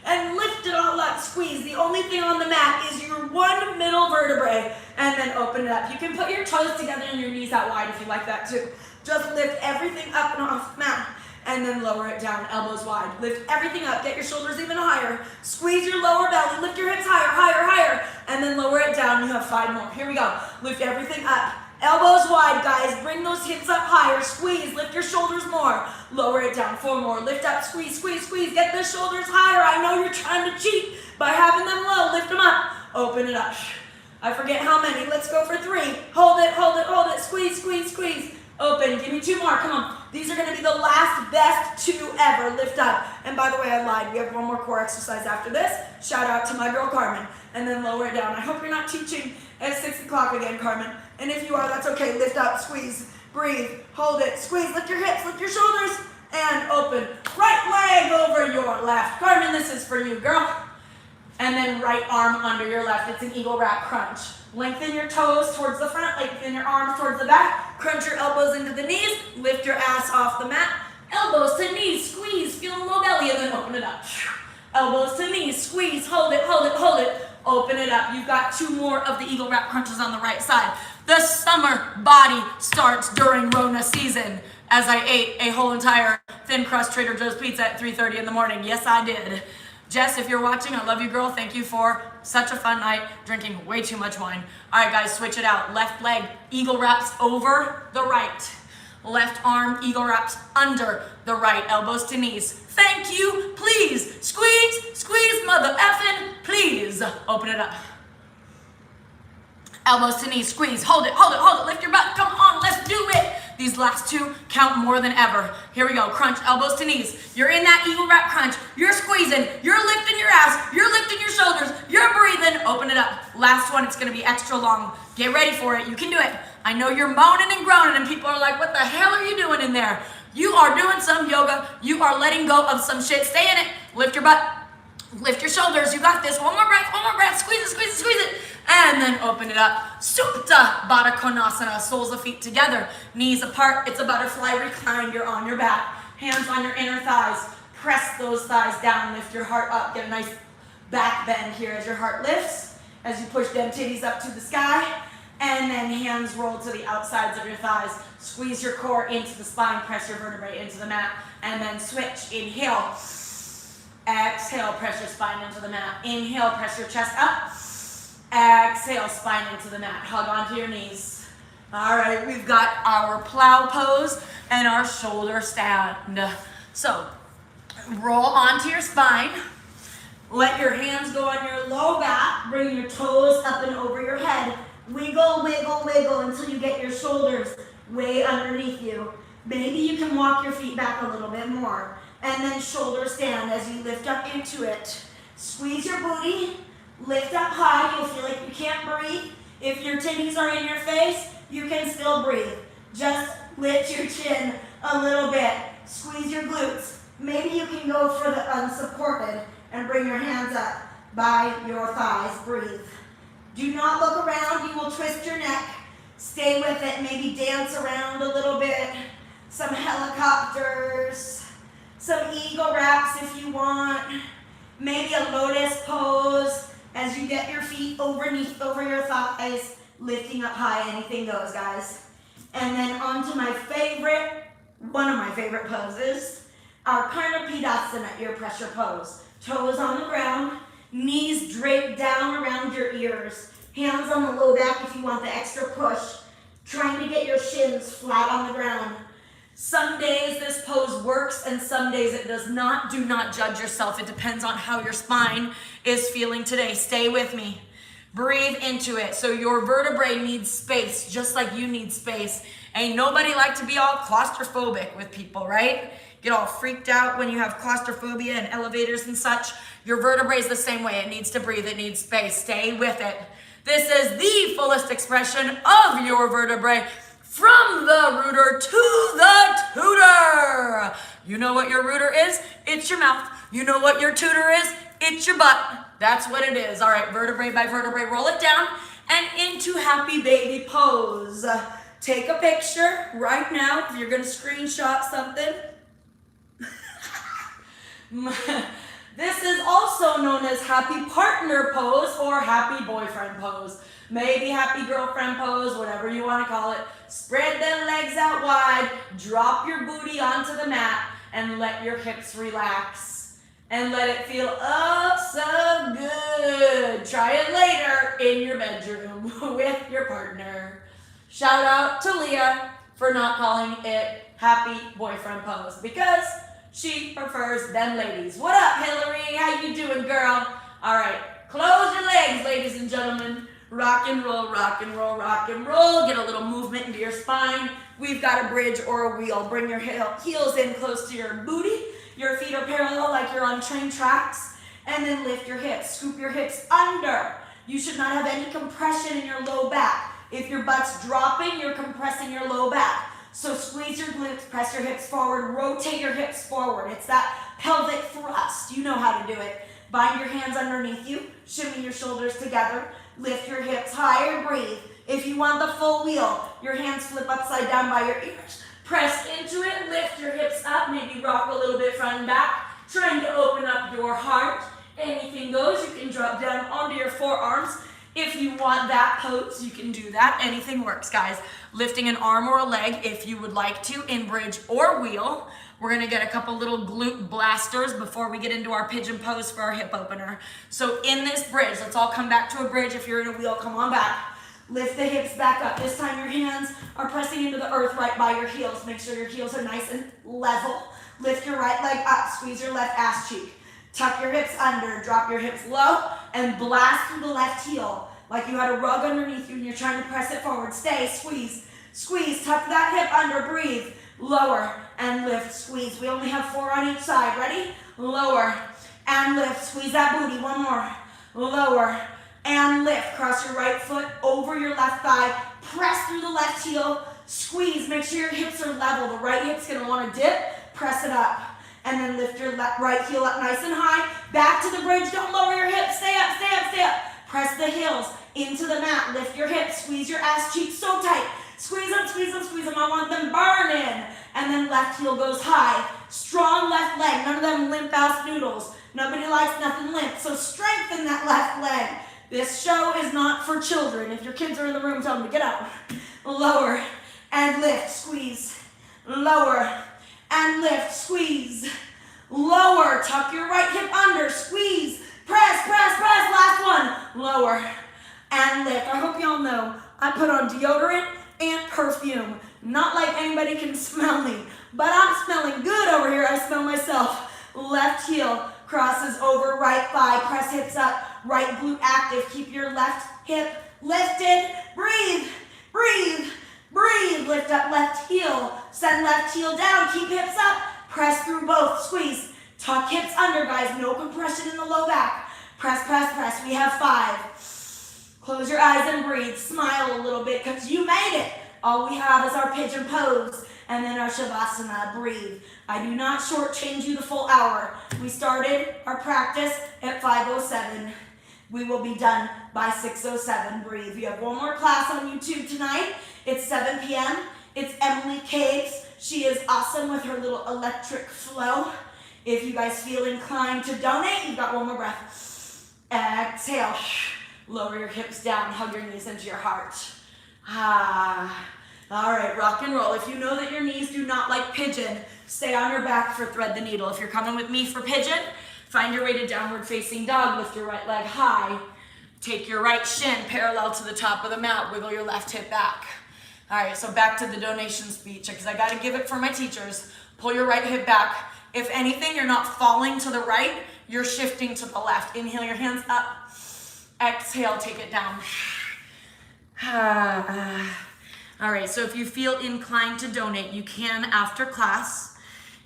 And lift it all up, squeeze. The only thing on the mat is your one middle vertebrae, and then open it up. You can put your toes together and your knees out wide if you like that too. Just lift everything up and off the mat, and then lower it down, elbows wide. Lift everything up, get your shoulders even higher. Squeeze your lower belly, lift your hips higher, higher, higher, and then lower it down. You have 5 more. Here we go. Lift everything up. Elbows wide, guys. Bring those hips up higher. Squeeze. Lift your shoulders more. Lower it down. 4 more. Lift up. Squeeze, squeeze, squeeze. Get the shoulders higher. I know you're trying to cheat by having them low. Lift them up. Open it up. I forget how many. Let's go for 3. Hold it, hold it, hold it. Squeeze, squeeze, squeeze. Open. Give me 2 more. Come on. These are going to be the last best 2 ever. Lift up. And by the way, I lied. We have 1 more core exercise after this. Shout out to my girl, Carmen. And then lower it down. I hope you're not teaching at 6 o'clock again, Carmen. And if you are, that's okay. Lift up, squeeze, breathe, hold it, squeeze, lift your hips, lift your shoulders, and open. Right leg over your left. Carmen, this is for you, girl. And then right arm under your left. It's an eagle wrap crunch. Lengthen your toes towards the front, lengthen your arms towards the back. Crunch your elbows into the knees. Lift your ass off the mat. Elbows to knees, squeeze, feel the low belly, and then open it up. Elbows to knees, squeeze, hold it, hold it, hold it. Open it up. You've got 2 more of the eagle wrap crunches on the right side. The summer body starts during Rona season, as I ate a whole entire thin crust Trader Joe's pizza at 3:30 in the morning. Yes, I did. Jess, if you're watching, I love you, girl. Thank you for such a fun night, drinking way too much wine. All right, guys, switch it out. Left leg, eagle wraps over the right. Left arm, eagle wraps under the right. Elbows to knees. Thank you, please. Squeeze, squeeze, mother effing, please. Open it up. Elbows to knees, squeeze, hold it, hold it, hold it. Lift your butt, come on, let's do it. These last 2 count more than ever. Here we go, crunch, elbows to knees. You're in that eagle wrap crunch. You're squeezing, you're lifting your ass, you're lifting your shoulders, you're breathing. Open it up. Last one, it's gonna be extra long. Get ready for it, you can do it. I know you're moaning and groaning and people are like, what the hell are you doing in there? You are doing some yoga. You are letting go of some shit. Stay in it. Lift your butt. Lift your shoulders. You got this. One more breath. One more breath. Squeeze it, squeeze it, squeeze it. And then open it up. Supta Baddha Konasana. Soles of feet together. Knees apart. It's a butterfly recline. You're on your back. Hands on your inner thighs. Press those thighs down. Lift your heart up. Get a nice back bend here as your heart lifts. As you push them titties up to the sky. And then hands roll to the outsides of your thighs. Squeeze your core into the spine. Press your vertebrae into the mat. And then switch. Inhale. Exhale. Press your spine into the mat. Inhale. Press your chest up. Exhale. Spine into the mat. Hug onto your knees. All right. We've got our plow pose and our shoulder stand. So roll onto your spine. Let your hands go on your low back. Bring your toes up and over your head. Wiggle, wiggle, wiggle until you get your shoulders way underneath you. Maybe you can walk your feet back a little bit more. And then shoulder stand as you lift up into it. Squeeze your booty. Lift up high. You'll feel like you can't breathe. If your titties are in your face, you can still breathe. Just lift your chin a little bit. Squeeze your glutes. Maybe you can go for the unsupported and bring your hands up by your thighs. Breathe. Do not look around. You will twist your neck. Stay with it. Maybe dance around a little bit. Some helicopters. Some eagle wraps if you want. Maybe a lotus pose as you get your feet over your thighs. Lifting up high. Anything goes, guys. And then on to my favorite, one of my favorite poses. Our Karnapidasana ear pressure pose. Toes on the ground. Knees draped down around your ears. Hands on the low back if you want the extra push. Trying to get your shins flat on the ground. Some days this pose works and some days it does not. Do not judge yourself. It depends on how your spine is feeling today. Stay with me. Breathe into it. So your vertebrae needs space just like you need space. Ain't nobody like to be all claustrophobic with people, right? Get all freaked out when you have claustrophobia and elevators and such. Your vertebrae is the same way. It needs to breathe. It needs space. Stay with it. This is the fullest expression of your vertebrae from the rooter to the tutor. You know what your rooter is? It's your mouth. You know what your tutor is? It's your butt. That's what it is. All right, vertebrae by vertebrae. Roll it down and into happy baby pose. Take a picture right now if you're going to screenshot something. This is also known as happy partner pose or happy boyfriend pose. Maybe happy girlfriend pose, whatever you want to call it. Spread them legs out wide, drop your booty onto the mat, and let your hips relax. And let it feel oh so good. Try it later in your bedroom with your partner. Shout out to Leah for not calling it happy boyfriend pose because she prefers them ladies. What up, Hillary? How you doing, girl? All right, close your legs, ladies and gentlemen. Rock and roll, rock and roll, rock and roll. Get a little movement into your spine. We've got a bridge or a wheel. Bring your heels in close to your booty. Your feet are parallel like you're on train tracks. And then lift your hips. Scoop your hips under. You should not have any compression in your low back. If your butt's dropping, you're compressing your low back. So squeeze your glutes, press your hips forward, rotate your hips forward. It's that pelvic thrust. You know how to do it. Bind your hands underneath you. Shimmy your shoulders together. Lift your hips higher, breathe. If you want the full wheel, your hands flip upside down by your ears. Press into it, lift your hips up, maybe rock a little bit front and back. Trying to open up your heart. Anything goes. You can drop down onto your forearms. If you want that pose, you can do that. Anything works, guys. Lifting an arm or a leg if you would like to in bridge or wheel. We're gonna get a couple little glute blasters before we get into our pigeon pose for our hip opener. So in this bridge, let's all come back to a bridge. If you're in a wheel, come on back. Lift the hips back up. This time your hands are pressing into the earth right by your heels. Make sure your heels are nice and level. Lift your right leg up, squeeze your left ass cheek. Tuck your hips under, drop your hips low, and blast through the left heel. Like you had a rug underneath you and you're trying to press it forward. Stay, squeeze, squeeze, tuck that hip under, breathe. Lower and lift, squeeze. We only have 4 on each side. Ready? Lower and lift. Squeeze that booty. One more. Lower and lift. Cross your right foot over your left thigh. Press through the left heel. squeeze. Make sure your hips are level. The right hip's gonna wanna dip, press it up. And then lift your right heel up nice and high. Back to the bridge, don't lower your hips. Stay up, stay up, stay up. Press the heels into the mat. Lift your hips, squeeze your ass cheeks so tight. Squeeze them, squeeze them, squeeze them. I want them burning. And then left heel goes high. Strong left leg, none of them limp ass noodles. Nobody likes nothing limp, so strengthen that left leg. This show is not for children. If your kids are in the room, tell them to get up. Lower and lift, squeeze. Lower and lift, squeeze. Lower, tuck your right hip under, squeeze. Press, press, press, last one. Lower and lift. I hope y'all know I put on deodorant and perfume. Not like anybody can smell me, but I'm smelling good over here. I smell myself. Left heel crosses over right thigh. Press hips up, right glute active. Keep your left hip lifted. Breathe, breathe, breathe. Lift up left heel. Send left heel down. Keep hips up. Press through both. Squeeze. Tuck hips under, guys. No compression in the low back. Press, press, press. We have 5. Close your eyes and breathe. Smile a little bit because you made it. All we have is our pigeon pose and then our Shavasana. Breathe. I do not shortchange you the full hour. We started our practice at 5:07. We will be done by 6:07. Breathe. We have one more class on YouTube tonight. It's 7 p.m. It's Emily Caves. She is awesome with her little electric flow. If you guys feel inclined to donate, you've got one more breath. Exhale. Lower your hips down. Hug your knees into your heart. All right, rock and roll. If you know that your knees do not like pigeon, stay on your back for thread the needle. If you're coming with me for pigeon, find your way to downward facing dog. Lift your right leg high. Take your right shin parallel to the top of the mat. Wiggle your left hip back. All right, so back to the donation speech because I got to give it for my teachers. Pull your right hip back. If anything, you're not falling to the right, you're shifting to the left. Inhale your hands up. Exhale, take it down. All right, so if you feel inclined to donate, you can after class.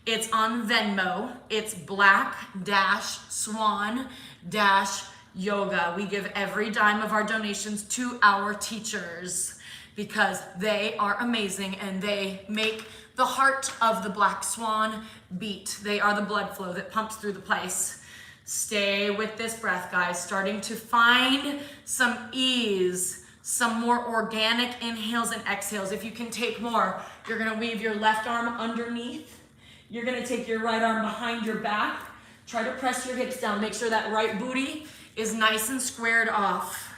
It's on Venmo. It's black-swan-yoga. We give every dime of our donations to our teachers because they are amazing and they make the heart of the black swan beat. They are the blood flow that pumps through the place. Stay with this breath, guys. Starting to find some ease, some more organic inhales and exhales. If you can take more, you're gonna weave your left arm underneath. You're gonna take your right arm behind your back. Try to press your hips down. Make sure that right booty is nice and squared off.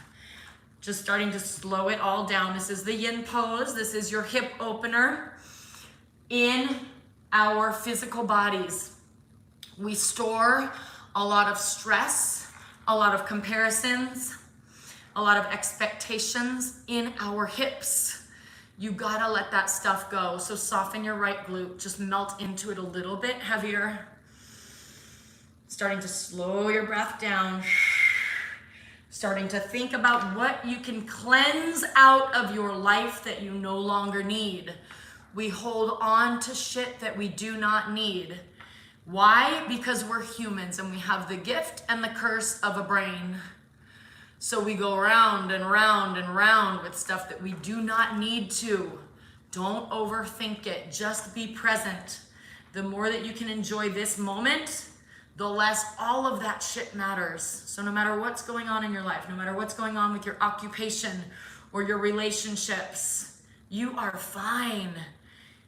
Just starting to slow it all down. This is the Yin Pose. This is your hip opener. In our physical bodies, we store a lot of stress, a lot of comparisons, a lot of expectations in our hips. You gotta let that stuff go. So soften your right glute, just melt into it a little bit heavier. Starting to slow your breath down. Starting to think about what you can cleanse out of your life that you no longer need. We hold on to shit that we do not need. Why? Because we're humans and we have the gift and the curse of a brain. So we go round and round and round with stuff that we do not need to. Don't overthink it. Just be present. The more that you can enjoy this moment, the less all of that shit matters. So no matter what's going on in your life, no matter what's going on with your occupation or your relationships, you are fine.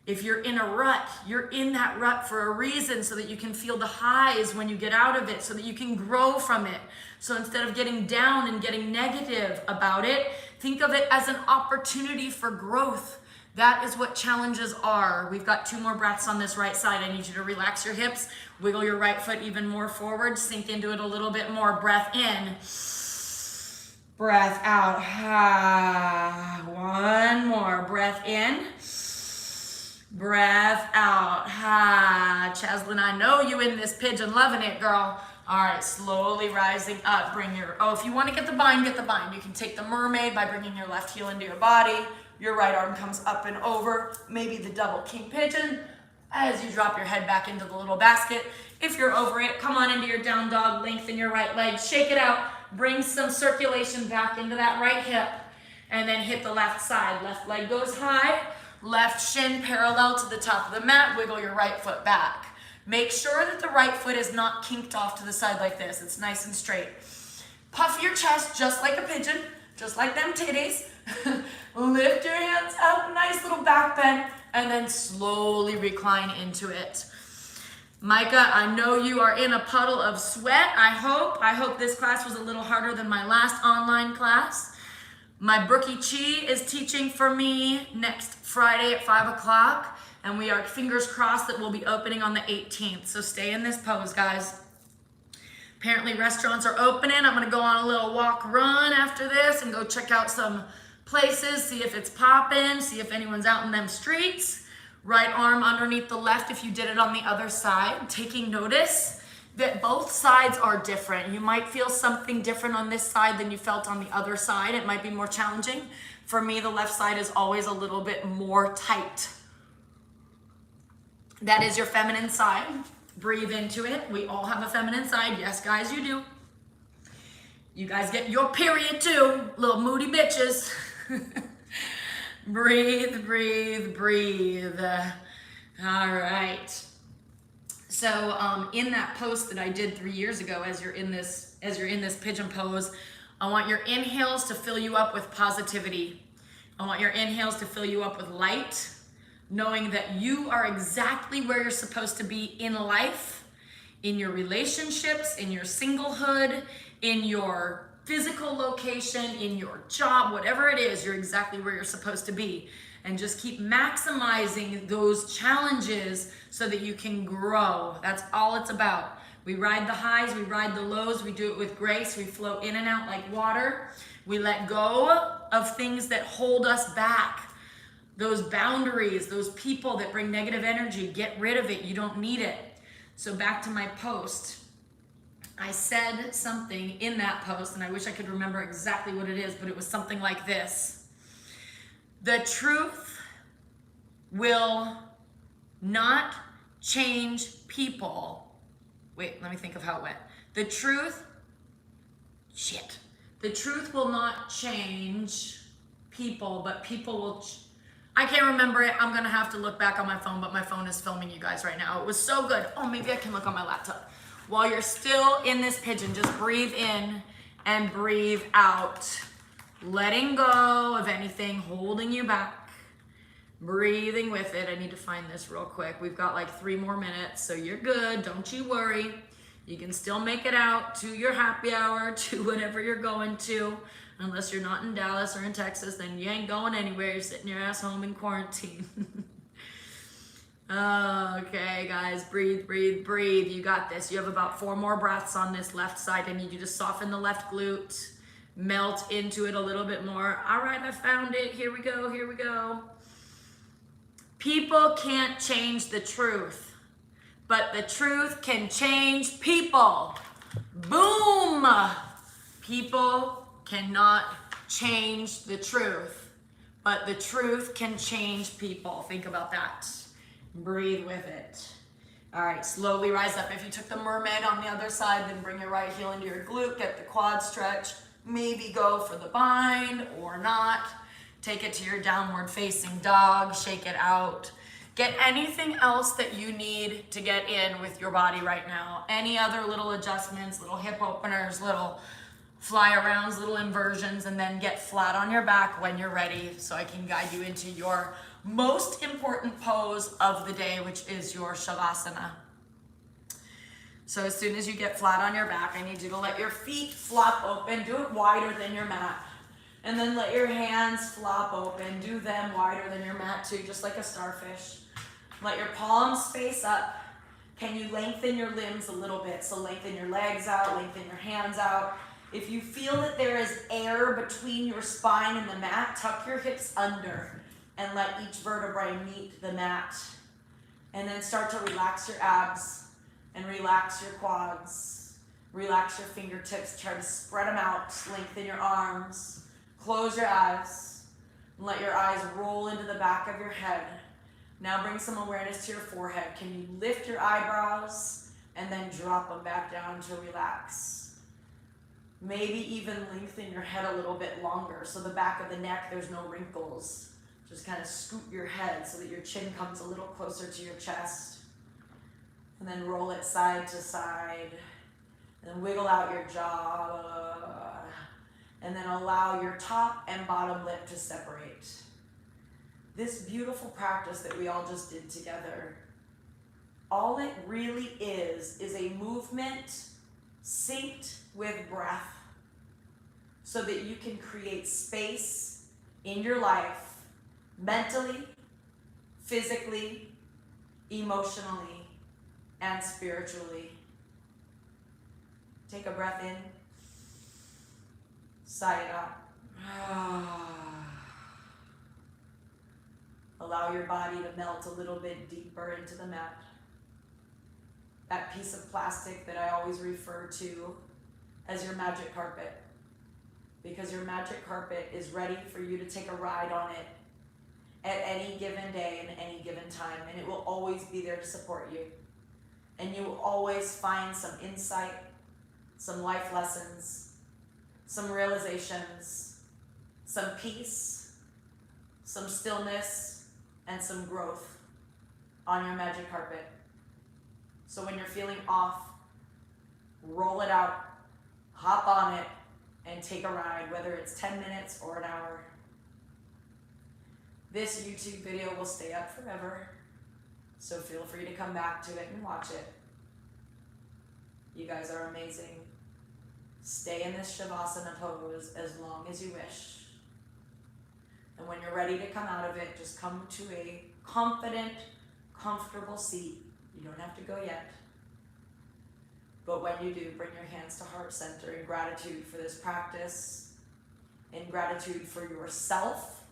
If you're in a rut, you're in that rut for a reason so that you can feel the highs when you get out of it, so that you can grow from it. So instead of getting down and getting negative about it, think of it as an opportunity for growth. That is what challenges are. We've got 2 more breaths on this right side. I need you to relax your hips, wiggle your right foot even more forward, sink into it a little bit more. Breath in, breath out. One more, breath in. Breath out. Chaslin, I know you in this pigeon, loving it, girl. All right, slowly rising up. Bring your, if you want to get the bind, get the bind. You can take the mermaid by bringing your left heel into your body. Your right arm comes up and over. Maybe the double king pigeon as you drop your head back into the little basket. If you're over it, come on into your down dog. Lengthen your right leg. Shake it out. Bring some circulation back into that right hip. And then hit the left side. Left leg goes high. Left shin parallel to the top of the mat, wiggle your right foot back. Make sure that the right foot is not kinked off to the side like this. It's nice and straight. Puff your chest just like a pigeon, just like them titties. Lift your hands up, nice little back bend, and then slowly recline into it. Micah, I know you are in a puddle of sweat. I hope this class was a little harder than my last online class. My Brookie Chi is teaching for me next Friday at 5 o'clock, and we are fingers crossed that we'll be opening on the 18th. So stay in this pose, guys. Apparently restaurants are opening. I'm gonna go on a little walk run after this and go check out some places, see if it's popping, see if anyone's out in them streets. Right arm underneath the left if you did it on the other side. Taking notice that both sides are different. You might feel something different on this side than you felt on the other side. It might be more challenging. For me, the left side is always a little bit more tight. That is your feminine side. Breathe into it. We all have a feminine side. Yes, guys, you do. You guys get your period too, little moody bitches. Breathe, breathe, breathe. All right. So in that post that I did 3 years ago, as you're in this pigeon pose, I want your inhales to fill you up with positivity. I want your inhales to fill you up with light, knowing that you are exactly where you're supposed to be in life, in your relationships, in your singlehood, in your physical location, in your job, whatever it is, you're exactly where you're supposed to be. And just keep maximizing those challenges so that you can grow. That's all it's about. We ride the highs, we ride the lows, we do it with grace, we flow in and out like water. We let go of things that hold us back. Those boundaries, those people that bring negative energy, get rid of it. You don't need it. So back to my post. I said something in that post, and I wish I could remember exactly what it is, but it was something like this. The truth will not change people. Wait, let me think of how it went. The truth will not change people, but people will I can't remember it. I'm gonna have to look back on my phone, but my phone is filming you guys right now. It was so good. Oh, maybe I can look on my laptop. While you're still in this pigeon, just breathe in and breathe out. Letting go of anything holding you back. Breathing with it. I need to find this real quick. We've got like 3 more minutes, so you're good. Don't you worry. You can still make it out to your happy hour, to whatever you're going to. Unless you're not in Dallas or in Texas, then you ain't going anywhere. You're sitting your ass home in quarantine. Okay, guys, breathe, breathe, breathe. You got this. You have about 4 more breaths on this left side. I need you to soften the left glute. Melt into it a little bit more. All right, I found it. Here we go, here we go. People can't change the truth, but the truth can change people. Boom! People cannot change the truth, but the truth can change people. Think about that. Breathe with it. All right, slowly rise up. If you took the mermaid on the other side, then bring your right heel into your glute, get the quad stretch, maybe go for the bind or not. Take it to your downward facing dog, shake it out. Get anything else that you need to get in with your body right now. Any other little adjustments, little hip openers, little fly arounds, little inversions, and then get flat on your back when you're ready so I can guide you into your most important pose of the day, which is your Shavasana. So as soon as you get flat on your back, I need you to let your feet flop open. Do it wider than your mat. And then let your hands flop open. Do them wider than your mat too, just like a starfish. Let your palms face up. Can you lengthen your limbs a little bit? So lengthen your legs out, lengthen your hands out. If you feel that there is air between your spine and the mat, tuck your hips under and let each vertebrae meet the mat. And then start to relax your abs and relax your quads. Relax your fingertips, try to spread them out, lengthen your arms. Close your eyes and let your eyes roll into the back of your head. Now bring some awareness to your forehead. Can you lift your eyebrows and then drop them back down to relax? Maybe even lengthen your head a little bit longer so the back of the neck, there's no wrinkles. Just kind of scoot your head so that your chin comes a little closer to your chest. And then roll it side to side. And wiggle out your jaw. And then allow your top and bottom lip to separate. This beautiful practice that we all just did together, all it really is a movement synced with breath so that you can create space in your life, mentally, physically, emotionally, and spiritually. Take a breath in, sigh it out. Allow your body to melt a little bit deeper into the mat. That piece of plastic that I always refer to as your magic carpet. Because your magic carpet is ready for you to take a ride on it at any given day and any given time, and it will always be there to support you. And you will always find some insight, some life lessons, some realizations, some peace, some stillness, and some growth on your magic carpet. So when you're feeling off, roll it out, hop on it, and take a ride, whether it's 10 minutes or an hour. This YouTube video will stay up forever, so feel free to come back to it and watch it. You guys are amazing. Stay in this Shavasana pose as long as you wish. And when you're ready to come out of it, just come to a confident, comfortable seat. You don't have to go yet. But when you do, bring your hands to heart center in gratitude for this practice, in gratitude for yourself,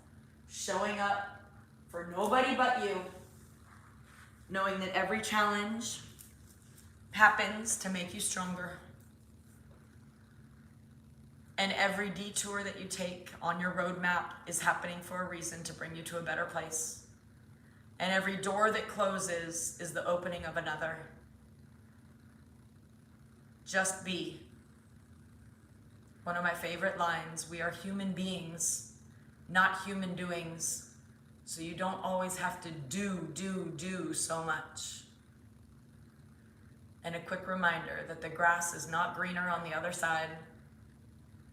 showing up for nobody but you, knowing that every challenge happens to make you stronger. And every detour that you take on your roadmap is happening for a reason to bring you to a better place. And every door that closes is the opening of another. Just be. One of my favorite lines, we are human beings, not human doings. So you don't always have to do so much. And a quick reminder that the grass is not greener on the other side.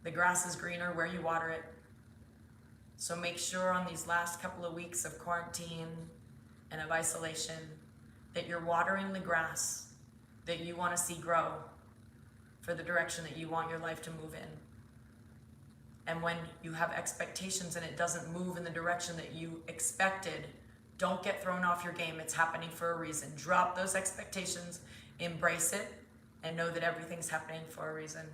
The grass is greener where you water it. So make sure on these last couple of weeks of quarantine and of isolation that you're watering the grass that you want to see grow for the direction that you want your life to move in. And when you have expectations and it doesn't move in the direction that you expected, don't get thrown off your game. It's happening for a reason. Drop those expectations, embrace it, and know that everything's happening for a reason.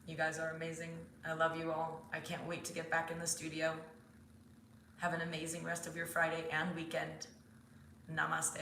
You guys are amazing. I love you all. I can't wait to get back in the studio. Have an amazing rest of your Friday and weekend. Namaste.